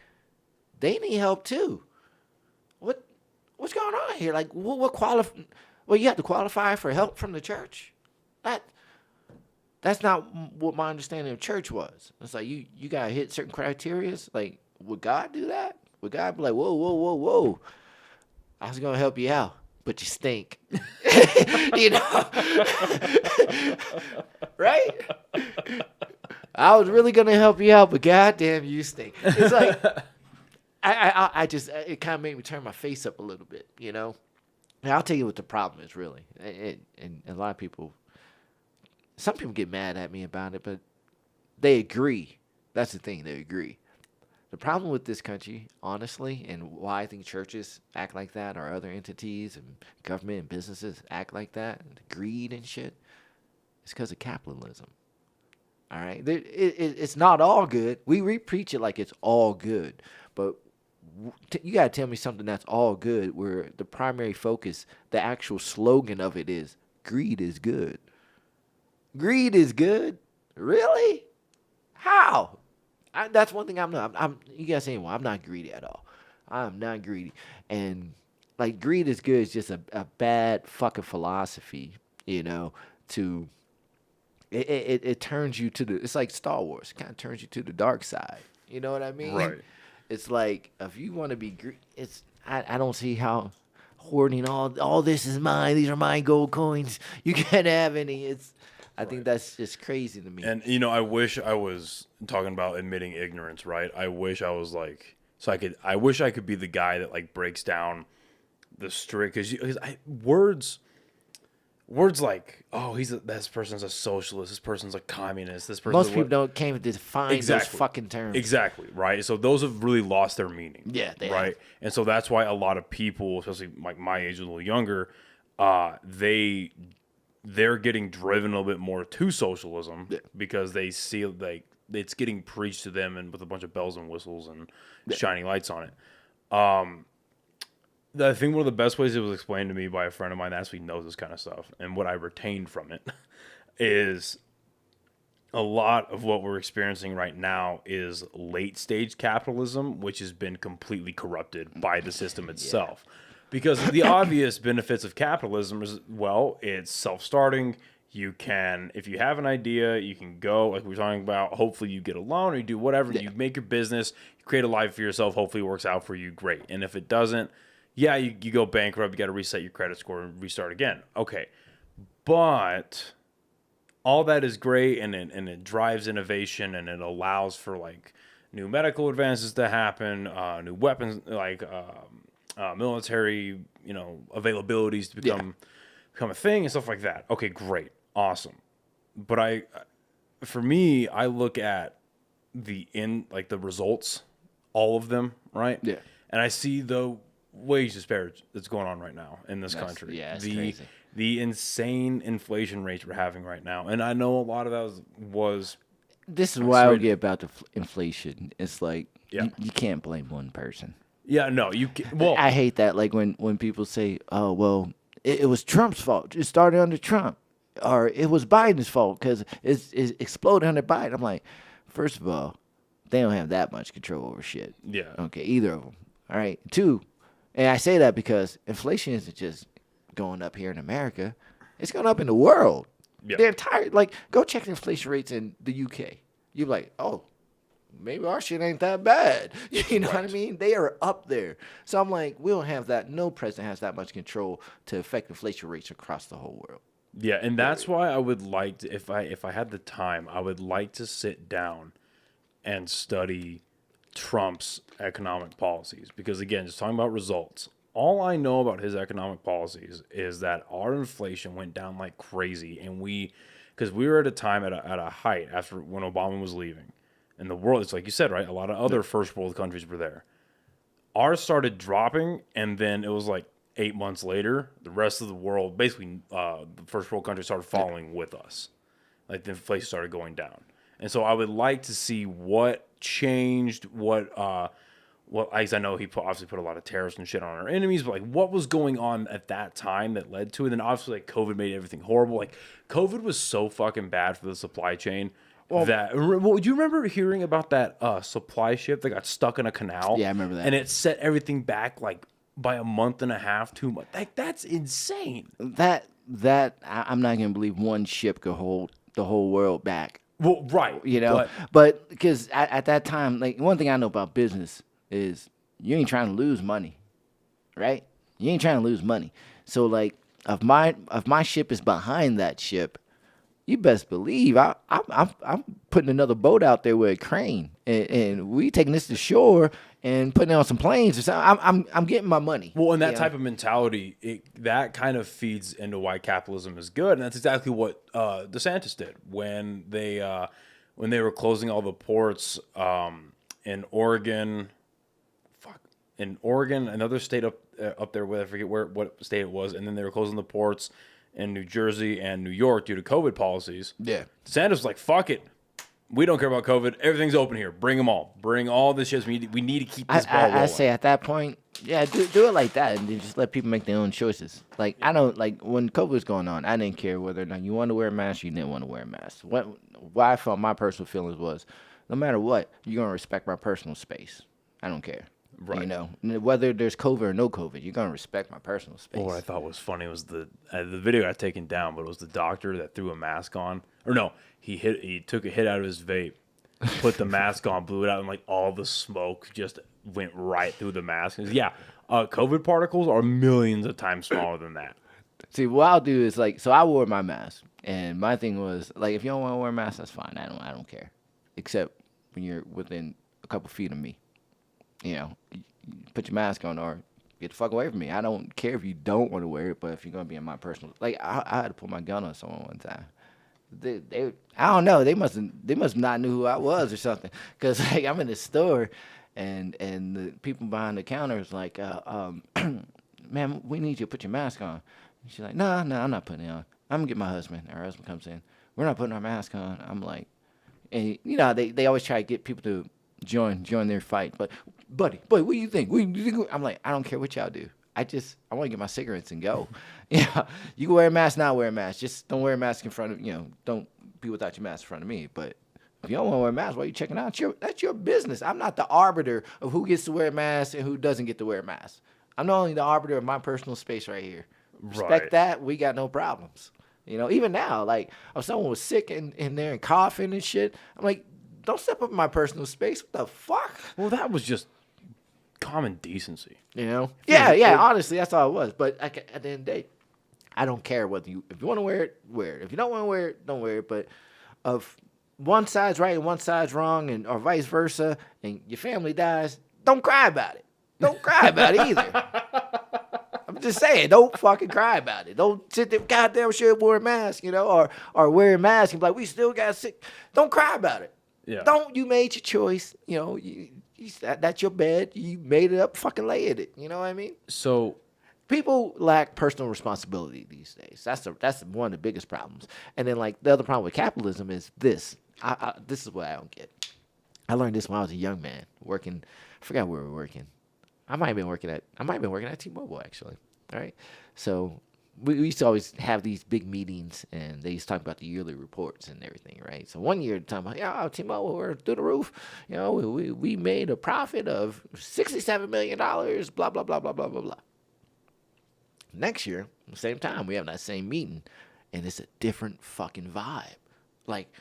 they need help, too. What's going on here? Well, you have to qualify for help from the church? That's not what my understanding of church was. It's you got to hit certain criterias. Would God do that? Would God be like, whoa, whoa, whoa, whoa. I was going to help you out, but you stink. Right? I was really going to help you out, but goddamn, you stink. It's it kind of made me turn my face up a little bit, And I'll tell you what the problem is, really. And a lot of people, some people get mad at me about it, but they agree. That's the thing, they agree. The problem with this country, honestly, and why I think churches act like that, or other entities and government and businesses act like that, and greed and shit, is because of capitalism. All right? It's not all good. We preach it like it's all good, but you got to tell me something that's all good where the primary focus, the actual slogan of it is, greed is good. Greed is good? Really? How? That's one thing I'm not. You guys saying, well, I'm not greedy at all. I'm not greedy. And greed is good is just a bad fucking philosophy, to it turns you to it's like Star Wars. It kind of turns you to the dark side. You know what I mean? Right. It's if you want to be greedy, I don't see how hoarding all this is mine. These are my gold coins. You can't have any. I think that's just crazy to me. And I wish I was talking about admitting ignorance, right? I wish I was I wish I could be the guy that breaks down the strict, because words like, oh, this person's a socialist, this person's a communist, this person's most people can't define those fucking terms. Exactly, right? So those have really lost their meaning. Yeah, they right. have. And so that's why a lot of people, especially my age, a little younger, they're getting driven a little bit more to socialism because they see it's getting preached to them and with a bunch of bells and whistles and shining lights on it. I think one of the best ways it was explained to me by a friend of mine that actually knows this kind of stuff, and what I retained from it is a lot of what we're experiencing right now is late stage capitalism, which has been completely corrupted by the system itself. Because the obvious benefits of capitalism is, well, it's self-starting. You can, if you have an idea, you can go, like we were talking about, hopefully you get a loan or you do whatever, you make your business, you create a life for yourself, hopefully it works out for you, great. And if it doesn't, yeah, you go bankrupt, you got to reset your credit score and restart again. Okay. But all that is great, and it drives innovation, and it allows for like new medical advances to happen, new weapons, like military, availabilities to become a thing and stuff like that. Okay, great, awesome. But for me, I look at the results, all of them, right? Yeah. And I see the wage disparity that's going on right now in this country. Yeah, it's crazy. The insane inflation rates we're having right now. And I know a lot of that was This is why I get about the inflation. It's like, Yeah. you can't blame one person. Yeah, no, you can, well, I hate that. Like when people say, "Oh, well, it was Trump's fault. It started under Trump," or "It was Biden's fault because it exploded under Biden." I'm like, first of all, they don't have that much control over shit. Yeah. Okay, either of them. All right. Two, and I say that because inflation isn't just going up here in America; it's going up in the world. Yeah. The entire go check the inflation rates in the UK. You're like, oh. Maybe our shit ain't that bad. You know what I mean? They are up there. So I'm like, we don't have that. No president has that much control to affect inflation rates across the whole world. Yeah, and that's why I would like to, if I had the time, I would like to sit down and study Trump's economic policies. Because again, just talking about results, all I know about his economic policies is that our inflation went down like crazy, and because we were at a time at a height after when Obama was leaving. And the world, it's like you said, right? A lot of other first world countries were there. Ours started dropping, and then it was like 8 months later, the rest of the world, basically the first world countries started following with us. Like the inflation started going down. And so I would like to see what changed, what I know he obviously put a lot of tariffs and shit on our enemies, but like what was going on at that time that led to it. And then obviously like COVID made everything horrible. Like COVID was so fucking bad for the supply chain. Do you remember hearing about that supply ship that got stuck in a canal? Yeah, I remember that. And it set everything back like by a month and a half, 2 months. Like that's insane. I'm not gonna believe one ship could hold the whole world back. Well, right. But because at that time, like one thing I know about business is you ain't trying to lose money, right? You ain't trying to lose money. So like if my ship is behind that ship, you best believe I'm putting another boat out there with a crane, and we taking this to shore and putting it on some planes or something. I'm getting my money. Well, and that type of mentality, that kind of feeds into why capitalism is good, and that's exactly what DeSantis did when they were closing all the ports in Oregon. In Oregon, another state up there, I forget what state it was, and then they were closing the ports in New Jersey and New York due to COVID policies. Yeah. DeSantis was like, fuck it. We don't care about COVID. Everything's open here. Bring them all. Bring all this shit. We need to keep this ball rolling. I say at that point, yeah, do it like that, and then just let people make their own choices. Like, I don't, like, when COVID was going on, I didn't care whether or not you wanted to wear a mask or you didn't want to wear a mask. What I felt my personal feelings was, no matter what, you're going to respect my personal space. I don't care. Right. You know, whether there's COVID or no COVID, you're going to respect my personal space. What I thought was funny was the video got taken down, but it was the doctor that threw a mask on. Or no, he took a hit out of his vape, put the mask on, blew it out, and like all the smoke just went right through the mask. Yeah, COVID particles are millions of times smaller than that. See, what I'll do is like, so I wore my mask, and my thing was like, if you don't want to wear a mask, that's fine. I don't care, except when you're within a couple feet of me. You know, put your mask on or get the fuck away from me. I don't care if you don't want to wear it, but if you're gonna be in my personal, like I had to pull my gun on someone one time. They I don't know. They must not knew who I was or something. Cause like I'm in the store, and the people behind the counter is like, "Man, we need you to put your mask on." And she's like, "No, I'm not putting it on. I'm gonna get my husband." Our husband comes in. We're not putting our mask on. I'm like, And you know they always try to get people to join their fight. But buddy, what do you think? What do you think? I'm like, I don't care what y'all do. I want to get my cigarettes and go. Yeah, you can wear a mask, not wear a mask. Just don't wear a mask in front of don't be without your mask in front of me. But if you don't want to wear a mask, why are you checking out? That's your business. I'm not the arbiter of who gets to wear a mask and who doesn't get to wear a mask. I'm not only the arbiter of my personal space right here. Respect that. We got no problems. Even now, like if someone was sick in there and coughing and shit, I'm like, don't step up in my personal space. What the fuck? Well, that was just common decency. Yeah. Honestly, that's all it was. But at the end of the day, I don't care if you want to wear it, wear it. If you don't want to wear it, don't wear it. But if one side's right and one side's wrong, or vice versa, and your family dies, don't cry about it. Don't cry about it either. I'm just saying, don't fucking cry about it. Don't sit there, goddamn sure wear a mask, or wear a mask and be like, we still got sick. Don't cry about it. Yeah. You made your choice. That's your bed. You made it up, fucking lay in it. You know what I mean? So people lack personal responsibility these days. That's one of the biggest problems. And then like the other problem with capitalism is this. This is what I don't get. I learned this when I was a young man working. I forgot where we were working. I might have been working at T-Mobile actually. All right. So we used to always have these big meetings, and they used to talk about the yearly reports and everything, right? So one year, talking about, T-Mobile, we're through the roof. We made a profit of $67 million, blah, blah, blah, blah, blah, blah, blah. Next year, same time, we have that same meeting, and it's a different fucking vibe. Like,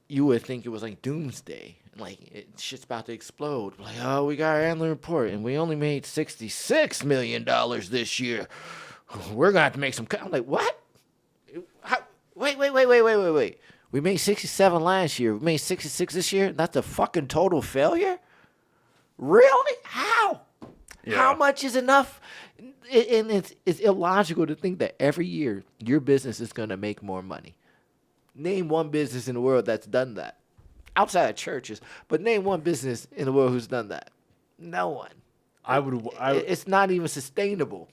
you would think it was like doomsday. Like, shit's about to explode. Like, oh, we got our annual report, and we only made $66 million this year. We're going to have to make some I'm like, what? Wait. We made 67 last year. We made 66 this year? That's a fucking total failure? Really? How? Yeah. How much is enough? And it's illogical to think that every year your business is going to make more money. Name one business in the world that's done that. Outside of churches, but name one business in the world who's done that. No one. It's not even sustainable.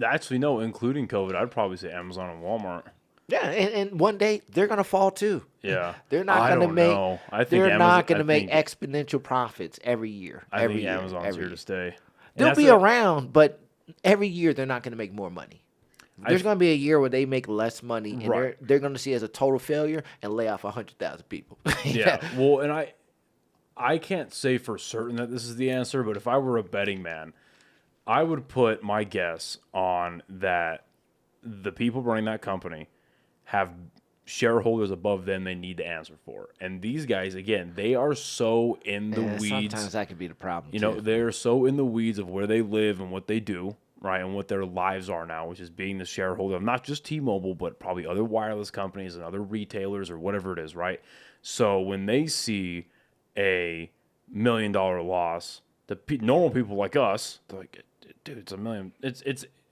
Actually, no, including COVID, I'd probably say Amazon and Walmart. Yeah, and one day they're gonna fall too. Yeah, they're not gonna make. They're not gonna make exponential profits every year. I think Amazon's here to stay. They'll be around, but every year they're not gonna make more money. There's gonna be a year where they make less money, and they're gonna see it as a total failure and lay off 100,000 people. Yeah, well, and I can't say for certain that this is the answer, but if I were a betting man, I would put my guess on that the people running that company have shareholders above them they need to answer for. And these guys, again, they are so in the weeds. Sometimes that could be the problem, they're so in the weeds of where they live and what they do, right, and what their lives are now, which is being the shareholder of not just T-Mobile, but probably other wireless companies and other retailers or whatever it is, right? So when they see a $1 million loss, the normal people like us, they're like, dude, it's $1 million. It's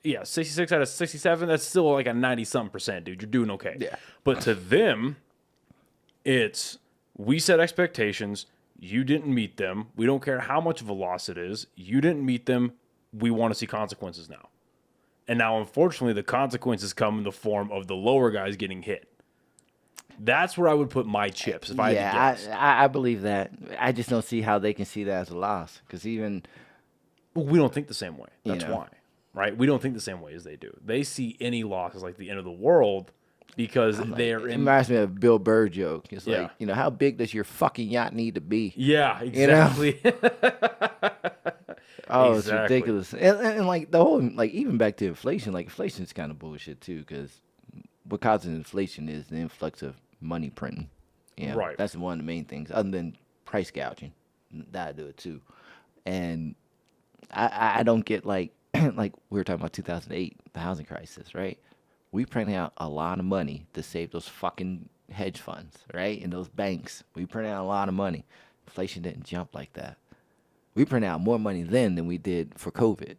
66 out of 67. That's still like a 90-something%, dude. You're doing okay. Yeah. But to them, it's we set expectations. You didn't meet them. We don't care how much of a loss it is. You didn't meet them. We want to see consequences now. And now, unfortunately, the consequences come in the form of the lower guys getting hit. That's where I would put my chips if I had to guess. I believe that. I just don't see how they can see that as a loss. Because even... we don't think the same way. That's why, right? We don't think the same way as they do. They see any loss as like the end of the world because they're in... It reminds me of a Bill Burr joke. It's like, how big does your fucking yacht need to be? Yeah, exactly. Oh, exactly. It's ridiculous. And like the whole, like even back to inflation, like inflation is kind of bullshit too because what causes inflation is the influx of money printing. Right. That's one of the main things other than price gouging. That'll do it too. And I don't get like we were talking about 2008, the housing crisis, right? We printed out a lot of money to save those fucking hedge funds, right? And those banks. We printed out a lot of money. Inflation didn't jump like that. We printed out more money then than we did for COVID.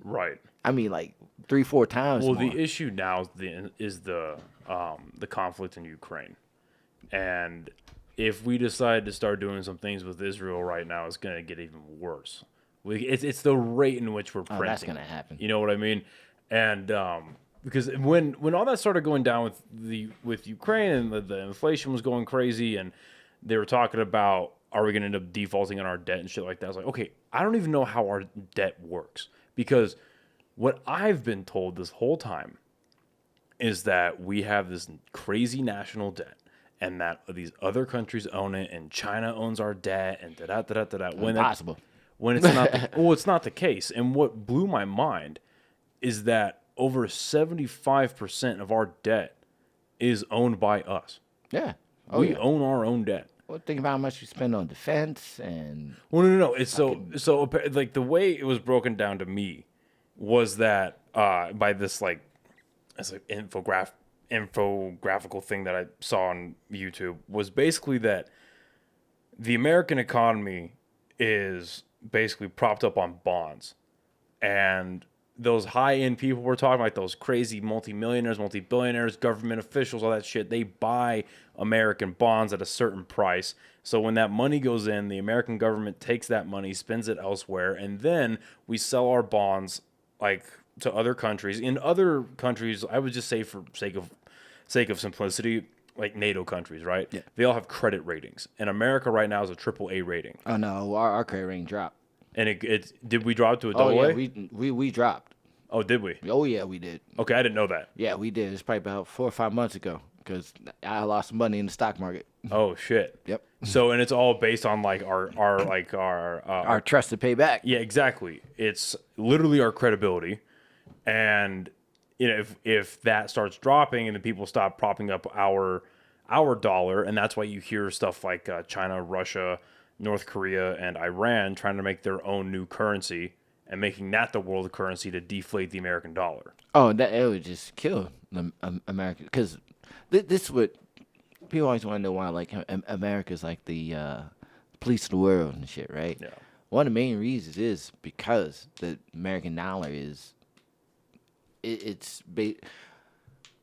Right. I mean, like 3-4 times more. Well, the issue now is the conflict in Ukraine. And if we decide to start doing some things with Israel right now, it's going to get even worse. It's the rate in which we're printing. That's going to happen. You know what I mean? And because when all that started going down with Ukraine and the inflation was going crazy and they were talking about, are we going to end up defaulting on our debt and shit like that? I was like, okay, I don't even know how our debt works, because what I've been told this whole time is that we have this crazy national debt, and that these other countries own it, and China owns our debt, and da-da-da-da-da-da. Impossible. When it's not it's not the case. And what blew my mind is that over 75% of our debt is owned by us. Yeah. We own our own debt. Well, think about how much we spend on defense and. Well, no. It's so like the way it was broken down to me was that by this like it's like infographical thing that I saw on YouTube, was basically that the American economy is basically propped up on bonds, and those high-end people we're talking, like those crazy multimillionaires, multi-billionaires, government officials, all that shit, they buy American bonds at a certain price. So when that money goes in, the American government takes that money, spends it elsewhere, and then we sell our bonds like to other countries. In other countries, I would just say for sake of simplicity, like NATO countries, right? Yeah. They all have credit ratings. And America right now is a AAA rating. Oh no, our credit rating dropped. And it did we drop to a Oh AA? yeah, we dropped. Oh, did we? Oh yeah, we did. Okay, I didn't know that. Yeah, we did. It's probably about 4 or 5 months ago because I lost some money in the stock market. Oh shit. Yep. So, and it's all based on like our trust to pay back. yeah, exactly. It's literally our credibility, and you know if that starts dropping and then people stop propping up our dollar, and that's why you hear stuff like China, Russia, North Korea, and Iran trying to make their own new currency and making that the world currency to deflate the American dollar. Oh, that it would just kill the America because this would people always want to know why like America's like the police of the world and shit, right? Yeah. One of the main reasons is because the American dollar is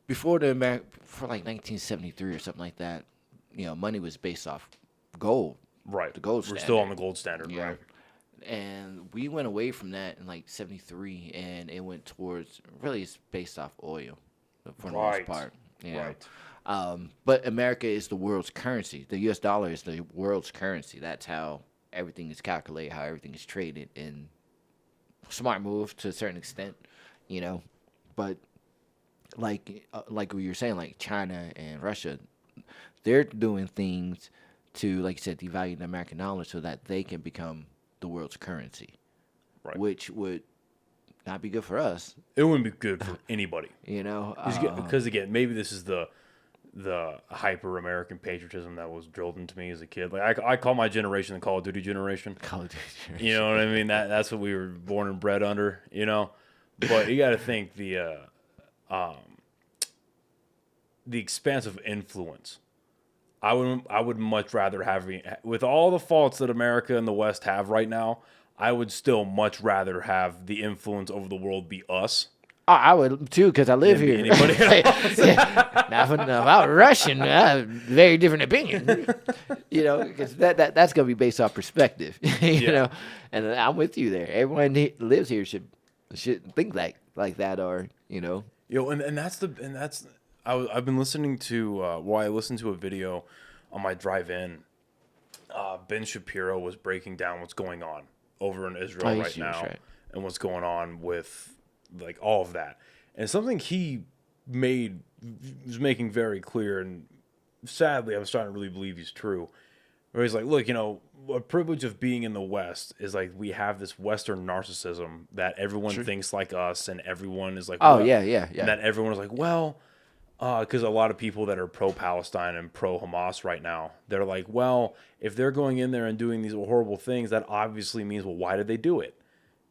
before for like 1973 or something like that. You know, money was based off gold. Right. The gold We're standard. still on the gold standard, Yeah. right? And we went away from that in like 73, and it went towards really it's based off oil for the most part. Yeah. Right. But America is the world's currency. The U.S. dollar is the world's currency. That's how everything is calculated, how everything is traded. And smart move to a certain extent, you know. But like what you were saying, like China and Russia, they're doing things to, like you said, devalue the American dollar so that they can become the world's currency, Right. which would not be good for us. It wouldn't be good for anybody. You know, Because again, maybe this is the hyper American patriotism that was drilled into me as a kid. Like I call my generation the Call of Duty generation. Call of Duty. You know what I mean? That's what we were born and bred under. You know, but you got to think the expansive influence. I would much rather have, with all the faults that America and the West have right now, I would still much rather have the influence over the world be us. I would too, because I live here. Anybody else? Now, about Russian, very different opinion. You know, because that's gonna be based off perspective. You know, and I'm with you there. Everyone lives here should think like that, or you know. I've been listening to I listened to a video on my drive in. Ben Shapiro was breaking down what's going on over in Israel right now, right. And what's going on with like all of that. And something he was making very clear, and sadly I'm starting to really believe he's true, where he's like, look, you know, a privilege of being in the West is like we have this Western narcissism that everyone thinks like us, and everyone is like, oh well, yeah, and that everyone is like, well, because a lot of people that are pro-Palestine and pro-Hamas right now, they're like, well, if they're going in there and doing these horrible things, that obviously means, well, why did they do it?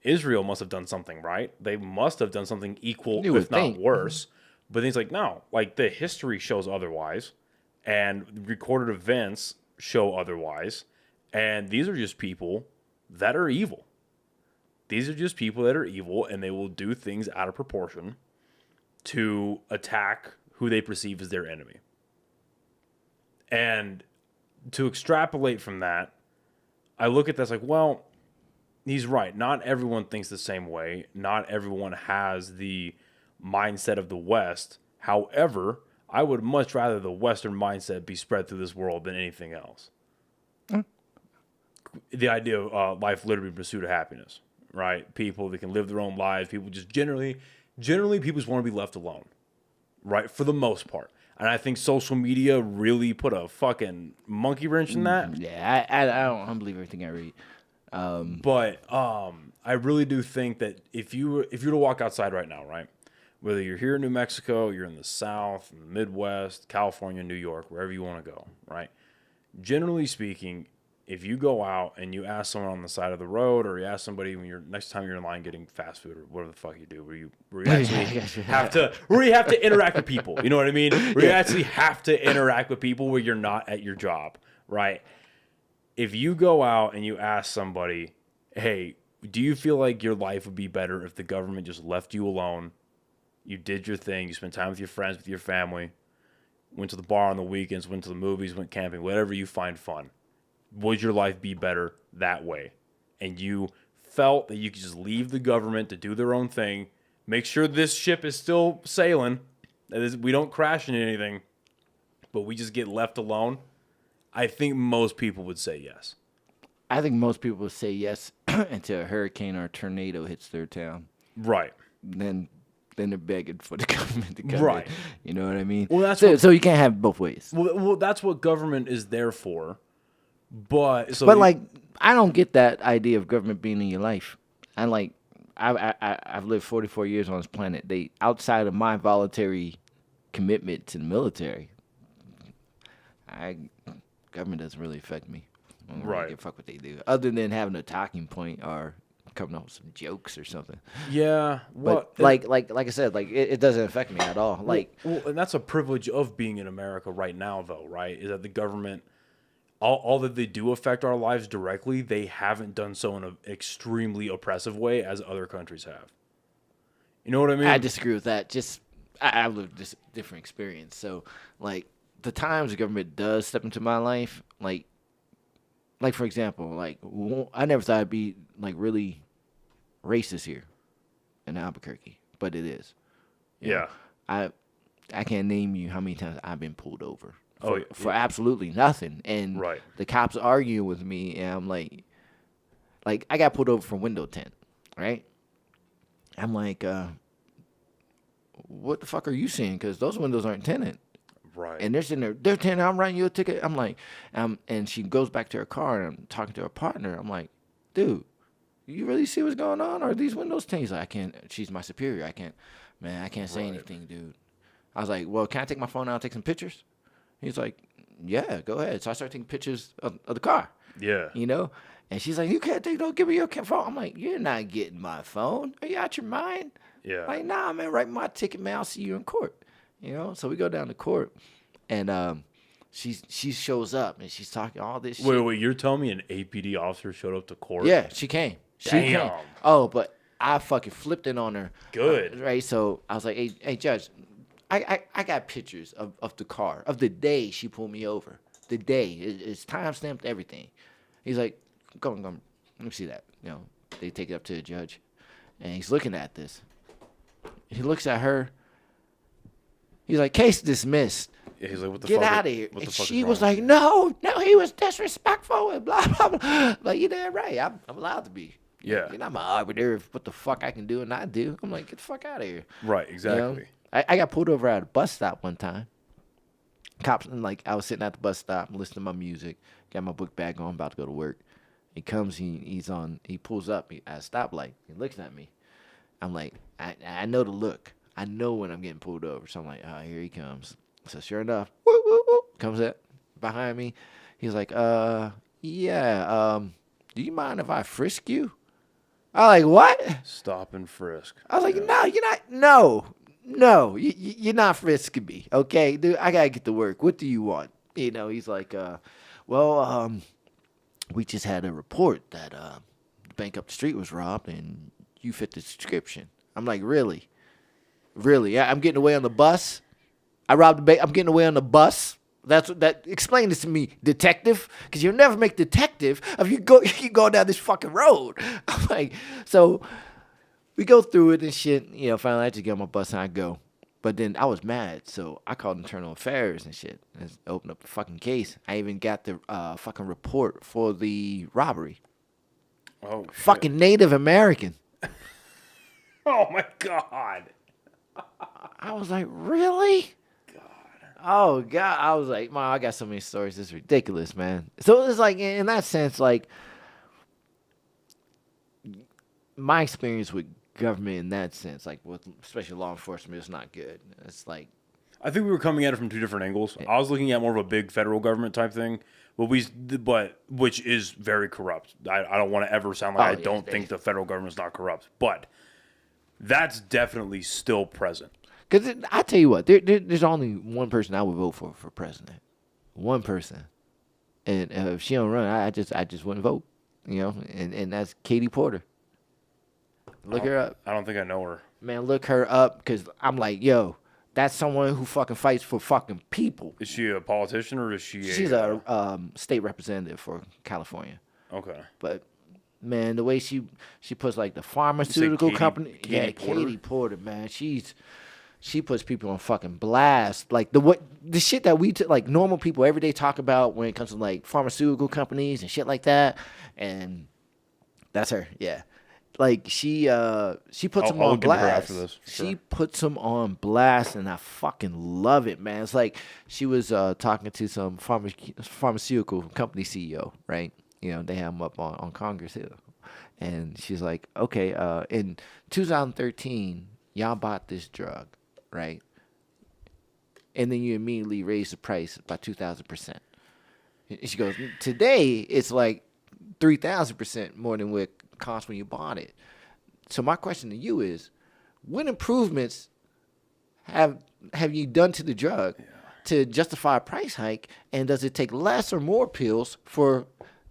Israel must have done something right. They must have done something equal, if not worse. But he's like, no, like the history shows otherwise, and recorded events show otherwise, and these are just people that are evil. These are just people that are evil, and they will do things out of proportion to attack who they perceive as their enemy. And to extrapolate from that, I look at this like, well, he's right. Not everyone thinks the same way. Not everyone has the mindset of the West. However, I would much rather the Western mindset be spread through this world than anything else. the idea of life, liberty, pursuit of happiness, right? People that can live their own lives. People just generally people just want to be left alone, right? For the most part. And I think social media really put a fucking monkey wrench in that. Yeah, I don't believe everything I read. But I really do think that if you were to walk outside right now, right, whether you're here in New Mexico, you're in the South, in the Midwest, California, New York, wherever you want to go, right? Generally speaking, if you go out and you ask someone on the side of the road, or you ask somebody when you're next time you're in line getting fast food or whatever the fuck you do, where you actually have to interact with people, you know what I mean? Where you actually have to interact with people where you're not at your job, right? If you go out and you ask somebody, hey, do you feel like your life would be better if the government just left you alone? You did your thing, you spent time with your friends, with your family, went to the bar on the weekends, went to the movies, went camping, whatever you find fun. Would your life be better that way? And you felt that you could just leave the government to do their own thing, make sure this ship is still sailing, that we don't crash into anything, but we just get left alone. I think most people would say yes. I think most people would say yes until a hurricane or a tornado hits their town. Right. Then they're begging for the government to come right. in. You know what I mean? Well, that's so you can't have it both ways. Well, that's what government is there for. But like, I don't get that idea of government being in your life. I've lived 44 years on this planet. They outside of my voluntary commitment to the military, government doesn't really affect me. I don't really give a fuck what they do, other than having a talking point or coming up with some jokes or something. Yeah, but like I said, like it doesn't affect me at all. Like, and that's a privilege of being in America right now, though, right? Is that the government, all that they do affect our lives directly, they haven't done so in an extremely oppressive way as other countries have. You know what I mean? I disagree with that. I've lived this different experience. So, like, the times the government does step into my life, like for example, like, I never thought I'd be like really racist here in Albuquerque, but it is. You know, I can't name you how many times I've been pulled over for absolutely nothing, and the cops arguing with me, and I'm like I got pulled over for window tint, right? I'm like, what the fuck are you seeing? Because those windows aren't tinted. Right. And they're sitting there, they're tinted, I'm writing you a ticket. I'm like, and she goes back to her car, and I'm talking to her partner. I'm like, dude, you really see what's going on? Or are these windows tinted? He's like, I can't, she's my superior. I can't say anything, dude. I was like, well, can I take my phone out and take some pictures? He's like, yeah, go ahead. So I started taking pictures of the car. Yeah. You know? And she's like, you can't don't give me your phone. I'm like, you're not getting my phone. Are you out your mind? Yeah. Like, nah, man, write my ticket, man. I'll see you in court. You know? So we go down to court, and she shows up, and she's talking all this shit. Wait, you're telling me an APD officer showed up to court? Yeah, she came. Damn. Oh, but I fucking flipped it on her. Good. Right? So I was like, hey, Judge, I got pictures of the car, of the day she pulled me over. The day. It's time-stamped, everything. He's like, go on, let me see that. You know, they take it up to the judge, and he's looking at this. He looks at her. He's like, case dismissed. Yeah, he's like, what the Get fuck? out of here. What the And fuck she is was wrong? like, no, he was disrespectful and blah, blah, blah. Like, you're damn right. I'm allowed to be. Yeah. You're not my arbiter of what the fuck I can do and not do. I'm like, get the fuck out of here. Right, exactly. You know? I got pulled over at a bus stop one time. Cops, like, I was sitting at the bus stop, listening to my music, got my book bag on, about to go to work. He comes, he pulls up at a stoplight. He looks at me. I'm like, I know the look. I know when I'm getting pulled over. So I'm like, oh, here he comes. So sure enough, woo, woo, woo, comes up behind me. He's like, yeah, do you mind if I frisk you? I was like, what? Stop and frisk. I was like, no, you're not. No, you're not frisking me, okay? Dude, I got to get to work. What do you want? You know, he's like, well, we just had a report that the bank up the street was robbed and you fit the description. I'm like, really? Really? I'm getting away on the bus? I robbed the bank. I'm getting away on the bus? Explain this to me, detective, because you'll never make detective if you go down this fucking road. I'm like, so we go through it and shit. You know, finally I just get on my bus and I go. But then I was mad, so I called internal affairs and shit. And opened up a fucking case. I even got the fucking report for the robbery. Oh, shit. Fucking Native American. Oh, my God. I was like, really? God. Oh, God. I was like, I got so many stories. It's ridiculous, man. So it's like, in that sense, like, my experience with government in that sense, like with especially law enforcement, is not good. It's like, I think we were coming at it from two different angles. I was looking at more of a big federal government type thing, but which is very corrupt. I don't want to ever sound like I don't think the federal government's not corrupt, but that's definitely still present. Because I tell you what, there's only one person I would vote for president. One person, and if she don't run, I just wouldn't vote. You know, and that's Katie Porter. Look her up. I don't think I know her. Man, look her up, because I'm like, yo, that's someone who fucking fights for fucking people. Is she a politician or is she? She's a state representative for California. Okay. But man, the way she puts like the pharmaceutical company, Katie Porter, man, she puts people on fucking blast. Like the shit that we like normal people every day talk about when it comes to like pharmaceutical companies and shit like that, and that's her. Yeah. Like she puts them on blast. After this, sure. She puts them on blast, and I fucking love it, man. It's like she was talking to some pharmaceutical company CEO, right? You know, they have him up on Congress Hill, and she's like, okay, in 2013, y'all bought this drug, right? And then you immediately raise the price by 2,000%. She goes, today it's like 3,000% more than what cost when you bought it. So my question to you is, what improvements have you done to the drug to justify a price hike, and does it take less or more pills for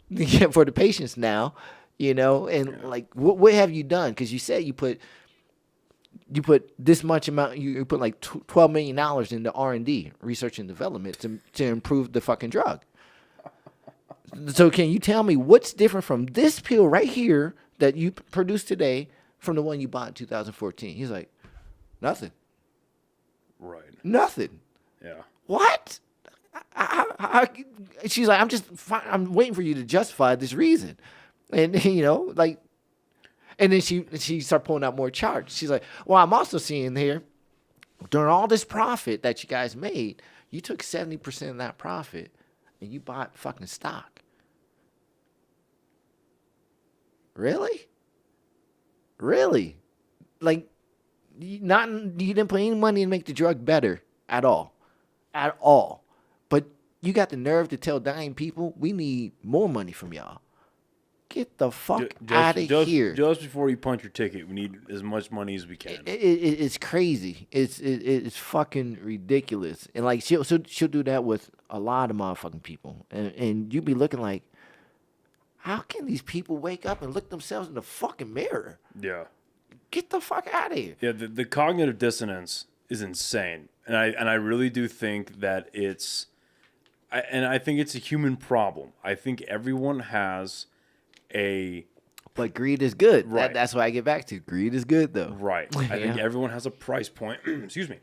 the patients now, you know? And like what have you done? Because you said you put this much amount, you put like $12 million into R&D, research and development, to improve the fucking drug. So can you tell me what's different from this pill right here that you produced today from the one you bought in 2014? He's like, nothing. Right. Nothing. Yeah. What? She's like, I'm waiting for you to justify this reason. And, you know, like, and then she started pulling out more charts. She's like, well, I'm also seeing here, during all this profit that you guys made, you took 70% of that profit and you bought fucking stock. Really? Really? Like, you didn't put any money to make the drug better at all. At all. But you got the nerve to tell dying people, we need more money from y'all. Get the fuck out of here. Just before you punch your ticket, we need as much money as we can. It's crazy. It's fucking ridiculous. And like she'll do that with a lot of motherfucking people. And you be looking like, how can these people wake up and look themselves in the fucking mirror? Yeah. Get the fuck out of here. Yeah, the cognitive dissonance is insane. And I really do think that I think it's a human problem. I think everyone has but greed is good. Right. That's why I get back to greed is good though. Right. I think everyone has a price point. Excuse me.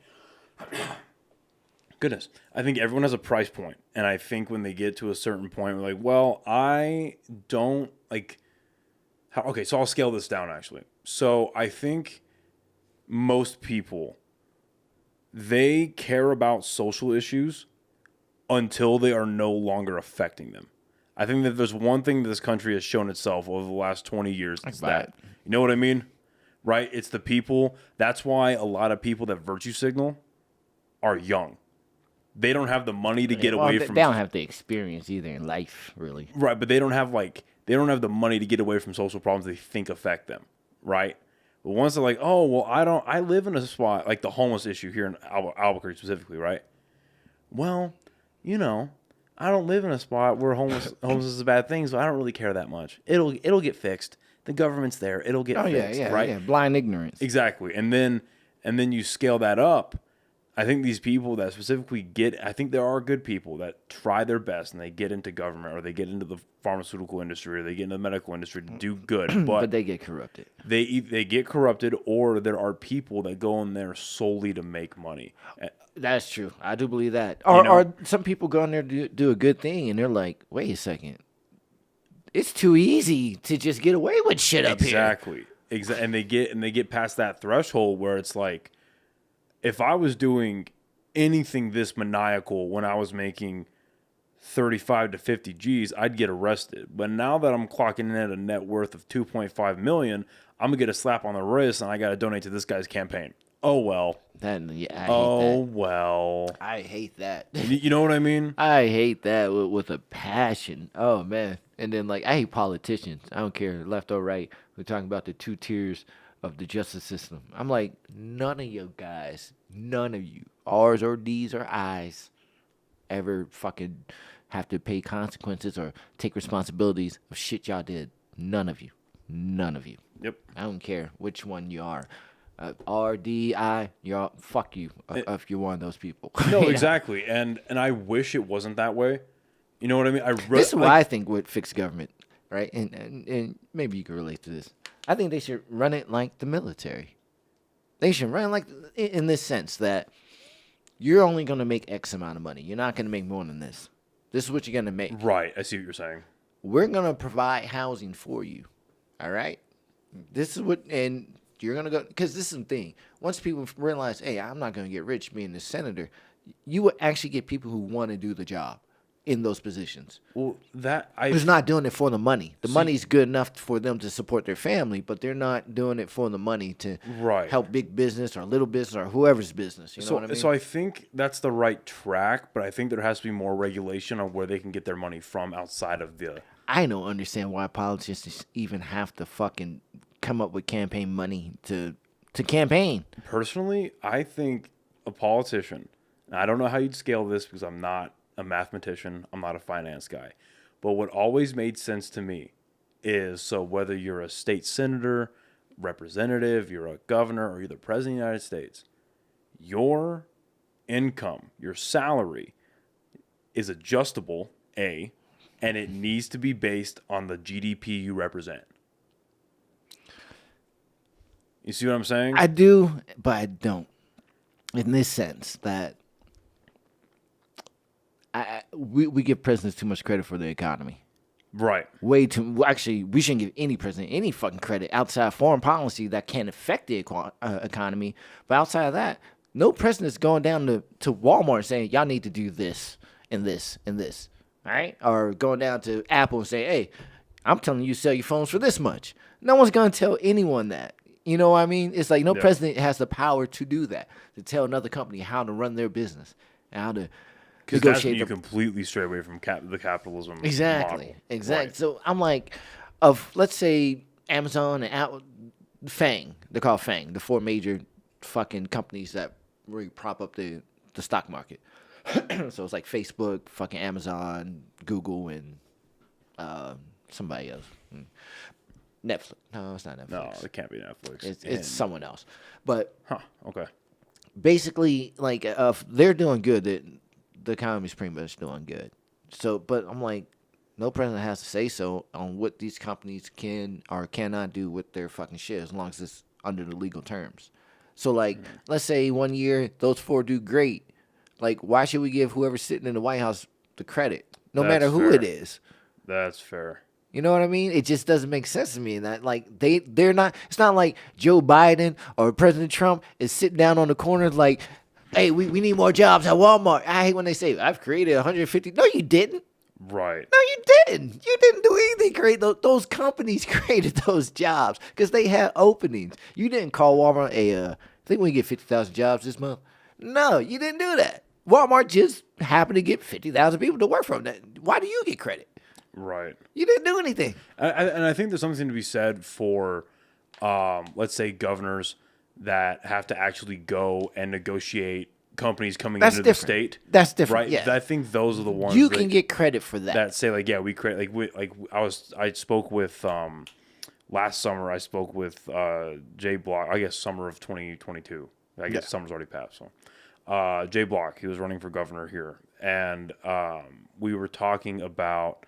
Goodness. I think everyone has a price point. And I think when they get to a certain point, we're like, well, I don't like okay, so I'll scale this down actually. So I think most people, they care about social issues until they are no longer affecting them. I think that there's one thing that this country has shown itself over the last 20 years. It's that. You know what I mean? Right? It's the people. That's why a lot of people that virtue signal are young. They don't have the money to get away from... They don't have the experience either in life, really. Right, but they don't have the money to get away from social problems they think affect them. Right? But once they're like, oh, well, I live in a spot, like the homeless issue here in Albuquerque specifically, right? Well, you know... I don't live in a spot where homeless is a bad thing, so I don't really care that much. It'll get fixed. The government's there. It'll get fixed. Right? Yeah. Blind ignorance. Exactly. And then you scale that up. I think these people that specifically I think there are good people that try their best and they get into government or they get into the pharmaceutical industry or they get into the medical industry to do good, But but they get corrupted. they get corrupted, or there are people that go in there solely to make money. That's true. I do believe that. You Or, know- or some people go in there to do a good thing, and they're like, wait a second. It's too easy to just get away with shit up here. Exactly. And they get past that threshold where it's like, if I was doing anything this maniacal when I was making 35 to 50 G's, I'd get arrested. But now that I'm clocking in at a net worth of 2.5 million, I'm gonna get a slap on the wrist and I gotta donate to this guy's campaign. Oh well. I hate Well. that. I hate that. You know what I mean? I hate that with a passion. Oh man. And then like I hate politicians. I don't care left or right. We're talking about the two tiers of the justice system. I'm like, none of you guys, none of you, R's or D's or I's, ever fucking have to pay consequences or take responsibilities of shit y'all did. None of you. None of you. Yep. I don't care which one you are. R, D, I, you're fuck you if you're one of those people. No, You know? exactly. And I wish it wasn't that way. You know what I mean? This is what I think would fix government, right? And maybe you can relate to this. I think they should run it like the military. They should run it like in this sense that you're only going to make X amount of money. You're not going to make more than this. This is what you're going to make. Right. I see what you're saying. We're going to provide housing for you. All right? This is what, and you're going to go, because this is the thing. Once people realize, hey, I'm not going to get rich being a senator, you will actually get people who want to do the job in those positions. Well, Who's not doing it for the money. The money's good enough for them to support their family, but they're not doing it for the money to help big business or little business or whoever's business. You know what I mean? So I think that's the right track, but I think there has to be more regulation on where they can get their money from outside of the... I don't understand why politicians even have to fucking come up with campaign money to campaign. Personally, I think a politician, and I don't know how you'd scale this because I'm not a mathematician, I'm not a finance guy, but what always made sense to me is, so whether you're a state senator, representative, you're a governor, or you're the president of the United States, your income, your salary is adjustable, A, and it needs to be based on the GDP you represent. You see what I'm saying? I do, but I don't. In this sense that we give presidents too much credit for the economy. Right. Way too. Actually, we shouldn't give any president any fucking credit outside foreign policy that can affect the economy. But outside of that, no president's going down to Walmart saying, y'all need to do this and this and this. All right? Or going down to Apple and say, hey, I'm telling you to sell your phones for this much. No one's going to tell anyone that. You know what I mean? It's like no president has the power to do that, to tell another company how to run their business and how to because that's when you completely stray away from the capitalism Exactly. model. Exactly. Right. So I'm like, let's say Amazon and FANG, they're called FANG, the four major fucking companies that really prop up the stock market. So it's like Facebook, fucking Amazon, Google, and somebody else. Netflix. No, it's not Netflix. No, it can't be Netflix. It's someone else. But okay. Basically, like, they're doing good. The economy's pretty much doing good. So, but I'm like, no president has to say so on what these companies can or cannot do with their fucking shit as long as it's under the legal terms. So, like, let's say 1 year those four do great. Like, why should we give whoever's sitting in the White House the credit, no matter who it is? That's fair. You know what I mean? It just doesn't make sense to me. That like they're not. It's not like Joe Biden or President Trump is sitting down on the corner like, hey, we need more jobs at Walmart. I hate when they say, I've created 150. No, you didn't. Right. No, you didn't. You didn't do anything. Create those companies created those jobs because they had openings. You didn't call Walmart I think we get 50,000 jobs this month. No, you didn't do that. Walmart just happened to get 50,000 people to work from that. Why do you get credit? Right. You didn't do anything. And I think there's something to be said for, let's say, governors that have to actually go and negotiate companies coming into the state. That's different. Right. Yeah. I think those are the ones you can get credit for that. That say like, yeah, we create I spoke with last summer. I spoke with Jay Block. I guess summer of 2022. I guess summer's already passed. So, Jay Block. He was running for governor here, and we were talking about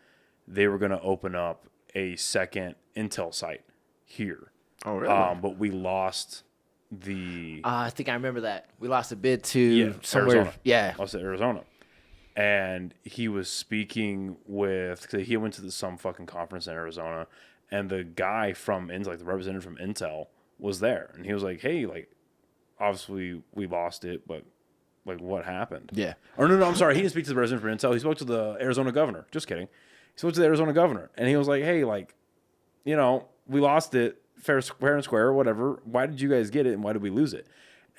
they were going to open up a second Intel site here. Oh, really? But we lost the I think I remember that. We lost a bid to somewhere. Arizona. Yeah. Lost to Arizona. And he was speaking with, cause he went to some fucking conference in Arizona, and the guy from Intel, like the representative from Intel, was there, and he was like, "Hey, like, obviously we lost it, but like, what happened?" Yeah. Or no, I'm sorry, he didn't speak to the representative from Intel. He spoke to the Arizona governor. Just kidding. He spoke to the Arizona governor, and he was like, "Hey, like, you know, we lost it, fair and square, whatever. Why did you guys get it, and why did we lose it?"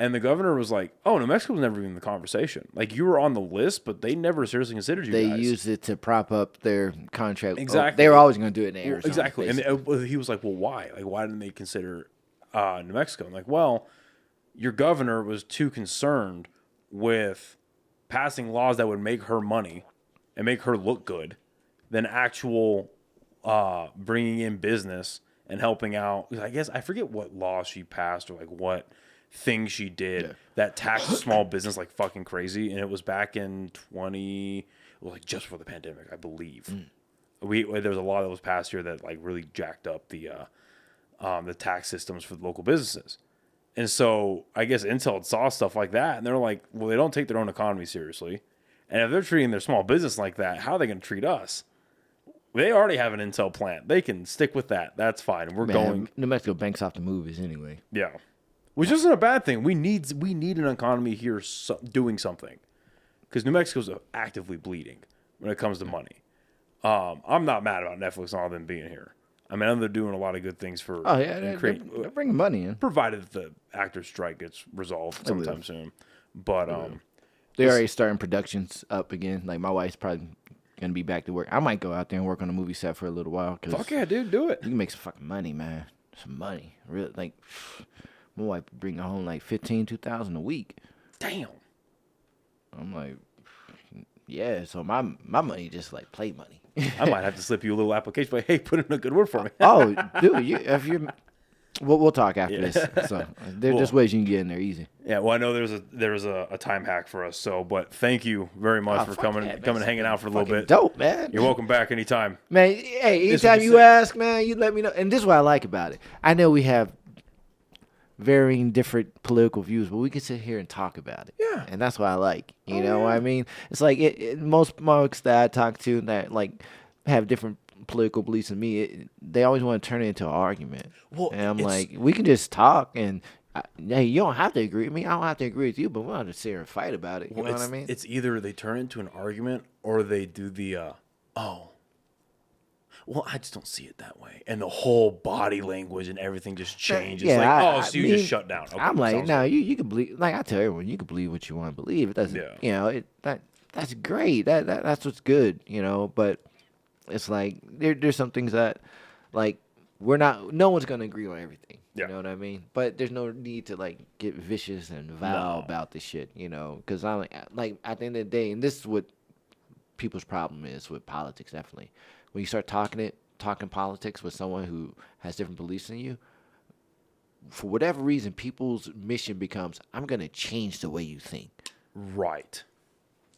And the governor was like, "Oh, New Mexico was never even in the conversation. Like, you were on the list, but they never seriously considered you They guys." used it to prop up their contract. Exactly. They were always going to do it in Arizona. Exactly. Basically. And he was like, "Well, why? Like, why didn't they consider New Mexico?" I'm like, "Well, your governor was too concerned with passing laws that would make her money and make her look good than actual bringing in business and helping out." I guess I forget what law she passed or like what thing she did that taxed small business like fucking crazy, and it was back in like just before the pandemic, I believe. There was a law that was passed here that like really jacked up the tax systems for the local businesses. And so I guess Intel saw stuff like that, and they're like, well, they don't take their own economy seriously, and if they're treating their small business like that, how are they going to treat us? They already have an Intel plant. They can stick with that. That's fine. We're going. New Mexico banks off the movies anyway. Yeah. Which isn't a bad thing. We need an economy here doing something, because New Mexico's actively bleeding when it comes to money. I'm not mad about Netflix and all them being here. I mean, I know they're doing a lot of good things for. Oh yeah, they're bringing money in, provided that the actors' strike gets resolved sometime soon. But they're already starting productions up again. Like my wife's probably gonna be back to work. I might go out there and work on a movie set for a little while. Fuck yeah, dude, do it. You can make some fucking money, man. Some money, really. Like my wife bring home like $2,000 a week. Damn. I'm like, yeah. So my money just like play money. I might have to slip you a little application, but hey, put in a good word for me. Oh, dude, if you're, we'll talk after this. So there's just ways you can get in there easy. Yeah, well, I know there's a time hack for us. So, but thank you very much for coming and hanging out for a little bit. Dope, man. You're welcome back anytime, man. Hey, anytime you ask, man, you let me know. And this is what I like about it. I know we have varying different political views, but we can sit here and talk about it. Yeah. And that's what I like. You know what I mean? It's like most folks that I talk to that like have different political beliefs than me, they always want to turn it into an argument. Well, and I'm like, we can just talk and hey, you don't have to agree with me. I don't have to agree with you, but we'll have to sit here and fight about it. You know what I mean? It's either they turn it into an argument or they do the well, I just don't see it that way. And the whole body language and everything just changes. Yeah, so you just shut down. Okay, I'm like, no, you can believe. Like I tell everyone, you can believe what you want to believe. It doesn't, you know, that's great. That's what's good, you know. But it's like there's some things that, like, no one's gonna agree on everything. You know what I mean? But there's no need to like get vicious and vile about this shit, you know. Because I'm like at the end of the day, and this is what people's problem is with politics. Definitely, when you start talking politics with someone who has different beliefs than you, for whatever reason, people's mission becomes, I'm going to change the way you think. Right.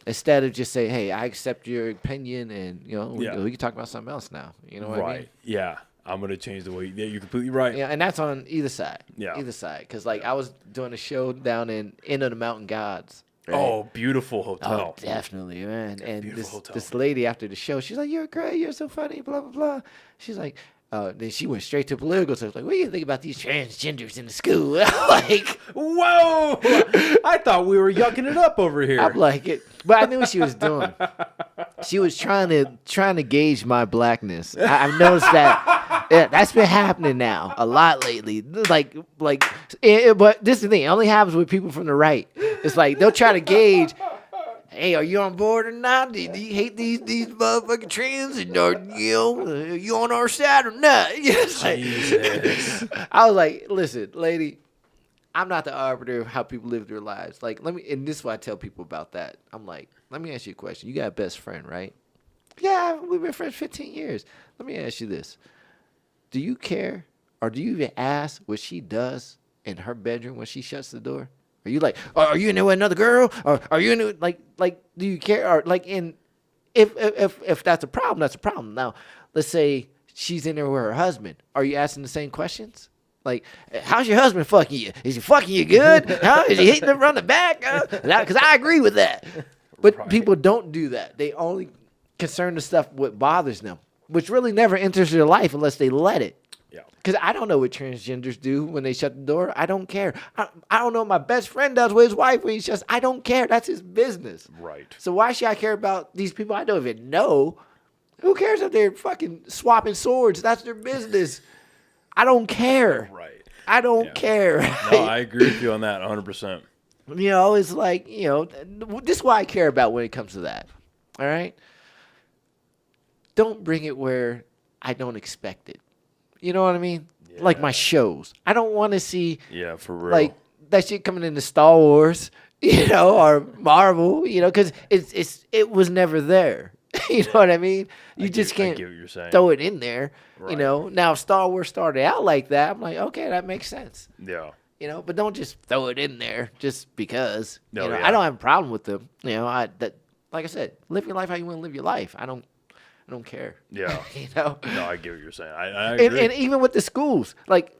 Instead of just say, hey, I accept your opinion and, you know, we can talk about something else now. You know what I mean? Right. Yeah. I'm going to change the way. Yeah, you're completely right. Yeah, and that's on either side. Yeah. Either side. Because, like, I was doing a show down in Inn of the Mountain Gods. Right? Oh, beautiful hotel. Oh, definitely, man. And this lady after the show, she's like, "You're great. You're so funny." Blah blah blah. She's like, then she went straight to political stuff. Like, what do you think about these transgenders in the school? Like, whoa! I thought we were yucking it up over here. I'm like it, but I knew what she was doing. She was trying to gauge my blackness. I've noticed that. Yeah, that's been happening now a lot lately. But this is the thing. It only happens with people from the right. It's like they'll try to gauge. Hey, are you on board or not? Do you hate these motherfucking trans? And are you on our side or not? Jesus. I was like, listen, lady, I'm not the arbiter of how people live their lives. Like, and this is what I tell people about that. I'm like, let me ask you a question. You got a best friend, right? Yeah, we've been friends 15 years. Let me ask you this. Do you care or do you even ask what she does in her bedroom when she shuts the door? Are you like, are you in there with another girl? Or are you in there, like, do you care? Or like, if that's a problem, that's a problem. Now, let's say she's in there with her husband. Are you asking the same questions? Like, how's your husband fucking you? Is he fucking you good? Huh? Is he hitting them from the back? Because I agree with that. But people don't do that. They only concern the stuff what bothers them, which really never enters their life unless they let it. Yeah. Because I don't know what transgenders do when they shut the door. I don't care. I don't know what my best friend does with his wife when he shuts. I don't care. That's his business. Right. So why should I care about these people I don't even know? Who cares if they're fucking swapping swords? That's their business. I don't care. Right. I don't care. No, I agree with you on that 100%. You know, it's like, you know, this is what I care about when it comes to that. All right? Don't bring it where I don't expect it. You know what I mean? Yeah. Like my shows. I don't want to see for real. Like that shit coming into Star Wars, you know, or Marvel, you know, because it was never there. You know what I mean? You just can't throw it in there. Right. You know, now if Star Wars started out like that, I'm like, okay, that makes sense. Yeah. You know, but don't just throw it in there just because. No, you know, yeah. I don't have a problem with them. You know, like I said, live your life how you want to live your life. I don't care. Yeah. You know? No, I get what you're saying. I agree. And even with the schools, like,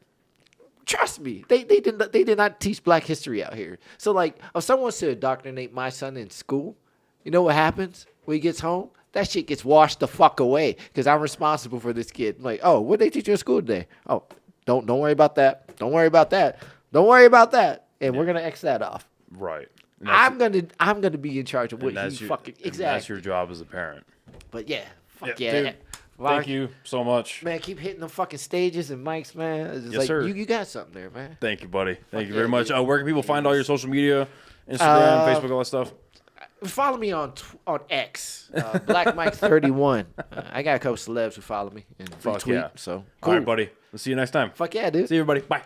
trust me, they did not teach Black history out here. So, like, if someone wants to indoctrinate my son in school, you know what happens when he gets home? That shit gets washed the fuck away because I'm responsible for this kid. I'm like, oh, what did they teach you in school today? Oh, don't worry about that. Don't worry about that. Don't worry about that. And we're gonna X that off. Right. I'm gonna be in charge of what you fucking exactly. That's your job as a parent. But yeah, fuck yeah. yeah. Dude, thank you so much. Man, keep hitting the fucking stages and mics, man. It's yes, like, sir. You got something there, man. Thank you, buddy. Thank you very much. Where can people find all your social media? Instagram, Facebook, all that stuff? Follow me on X, Black Mike 31. I got a couple celebs who follow me and retweet. Yeah. So cool. All right, buddy. We'll see you next time. Fuck yeah, dude. See you, everybody. Bye.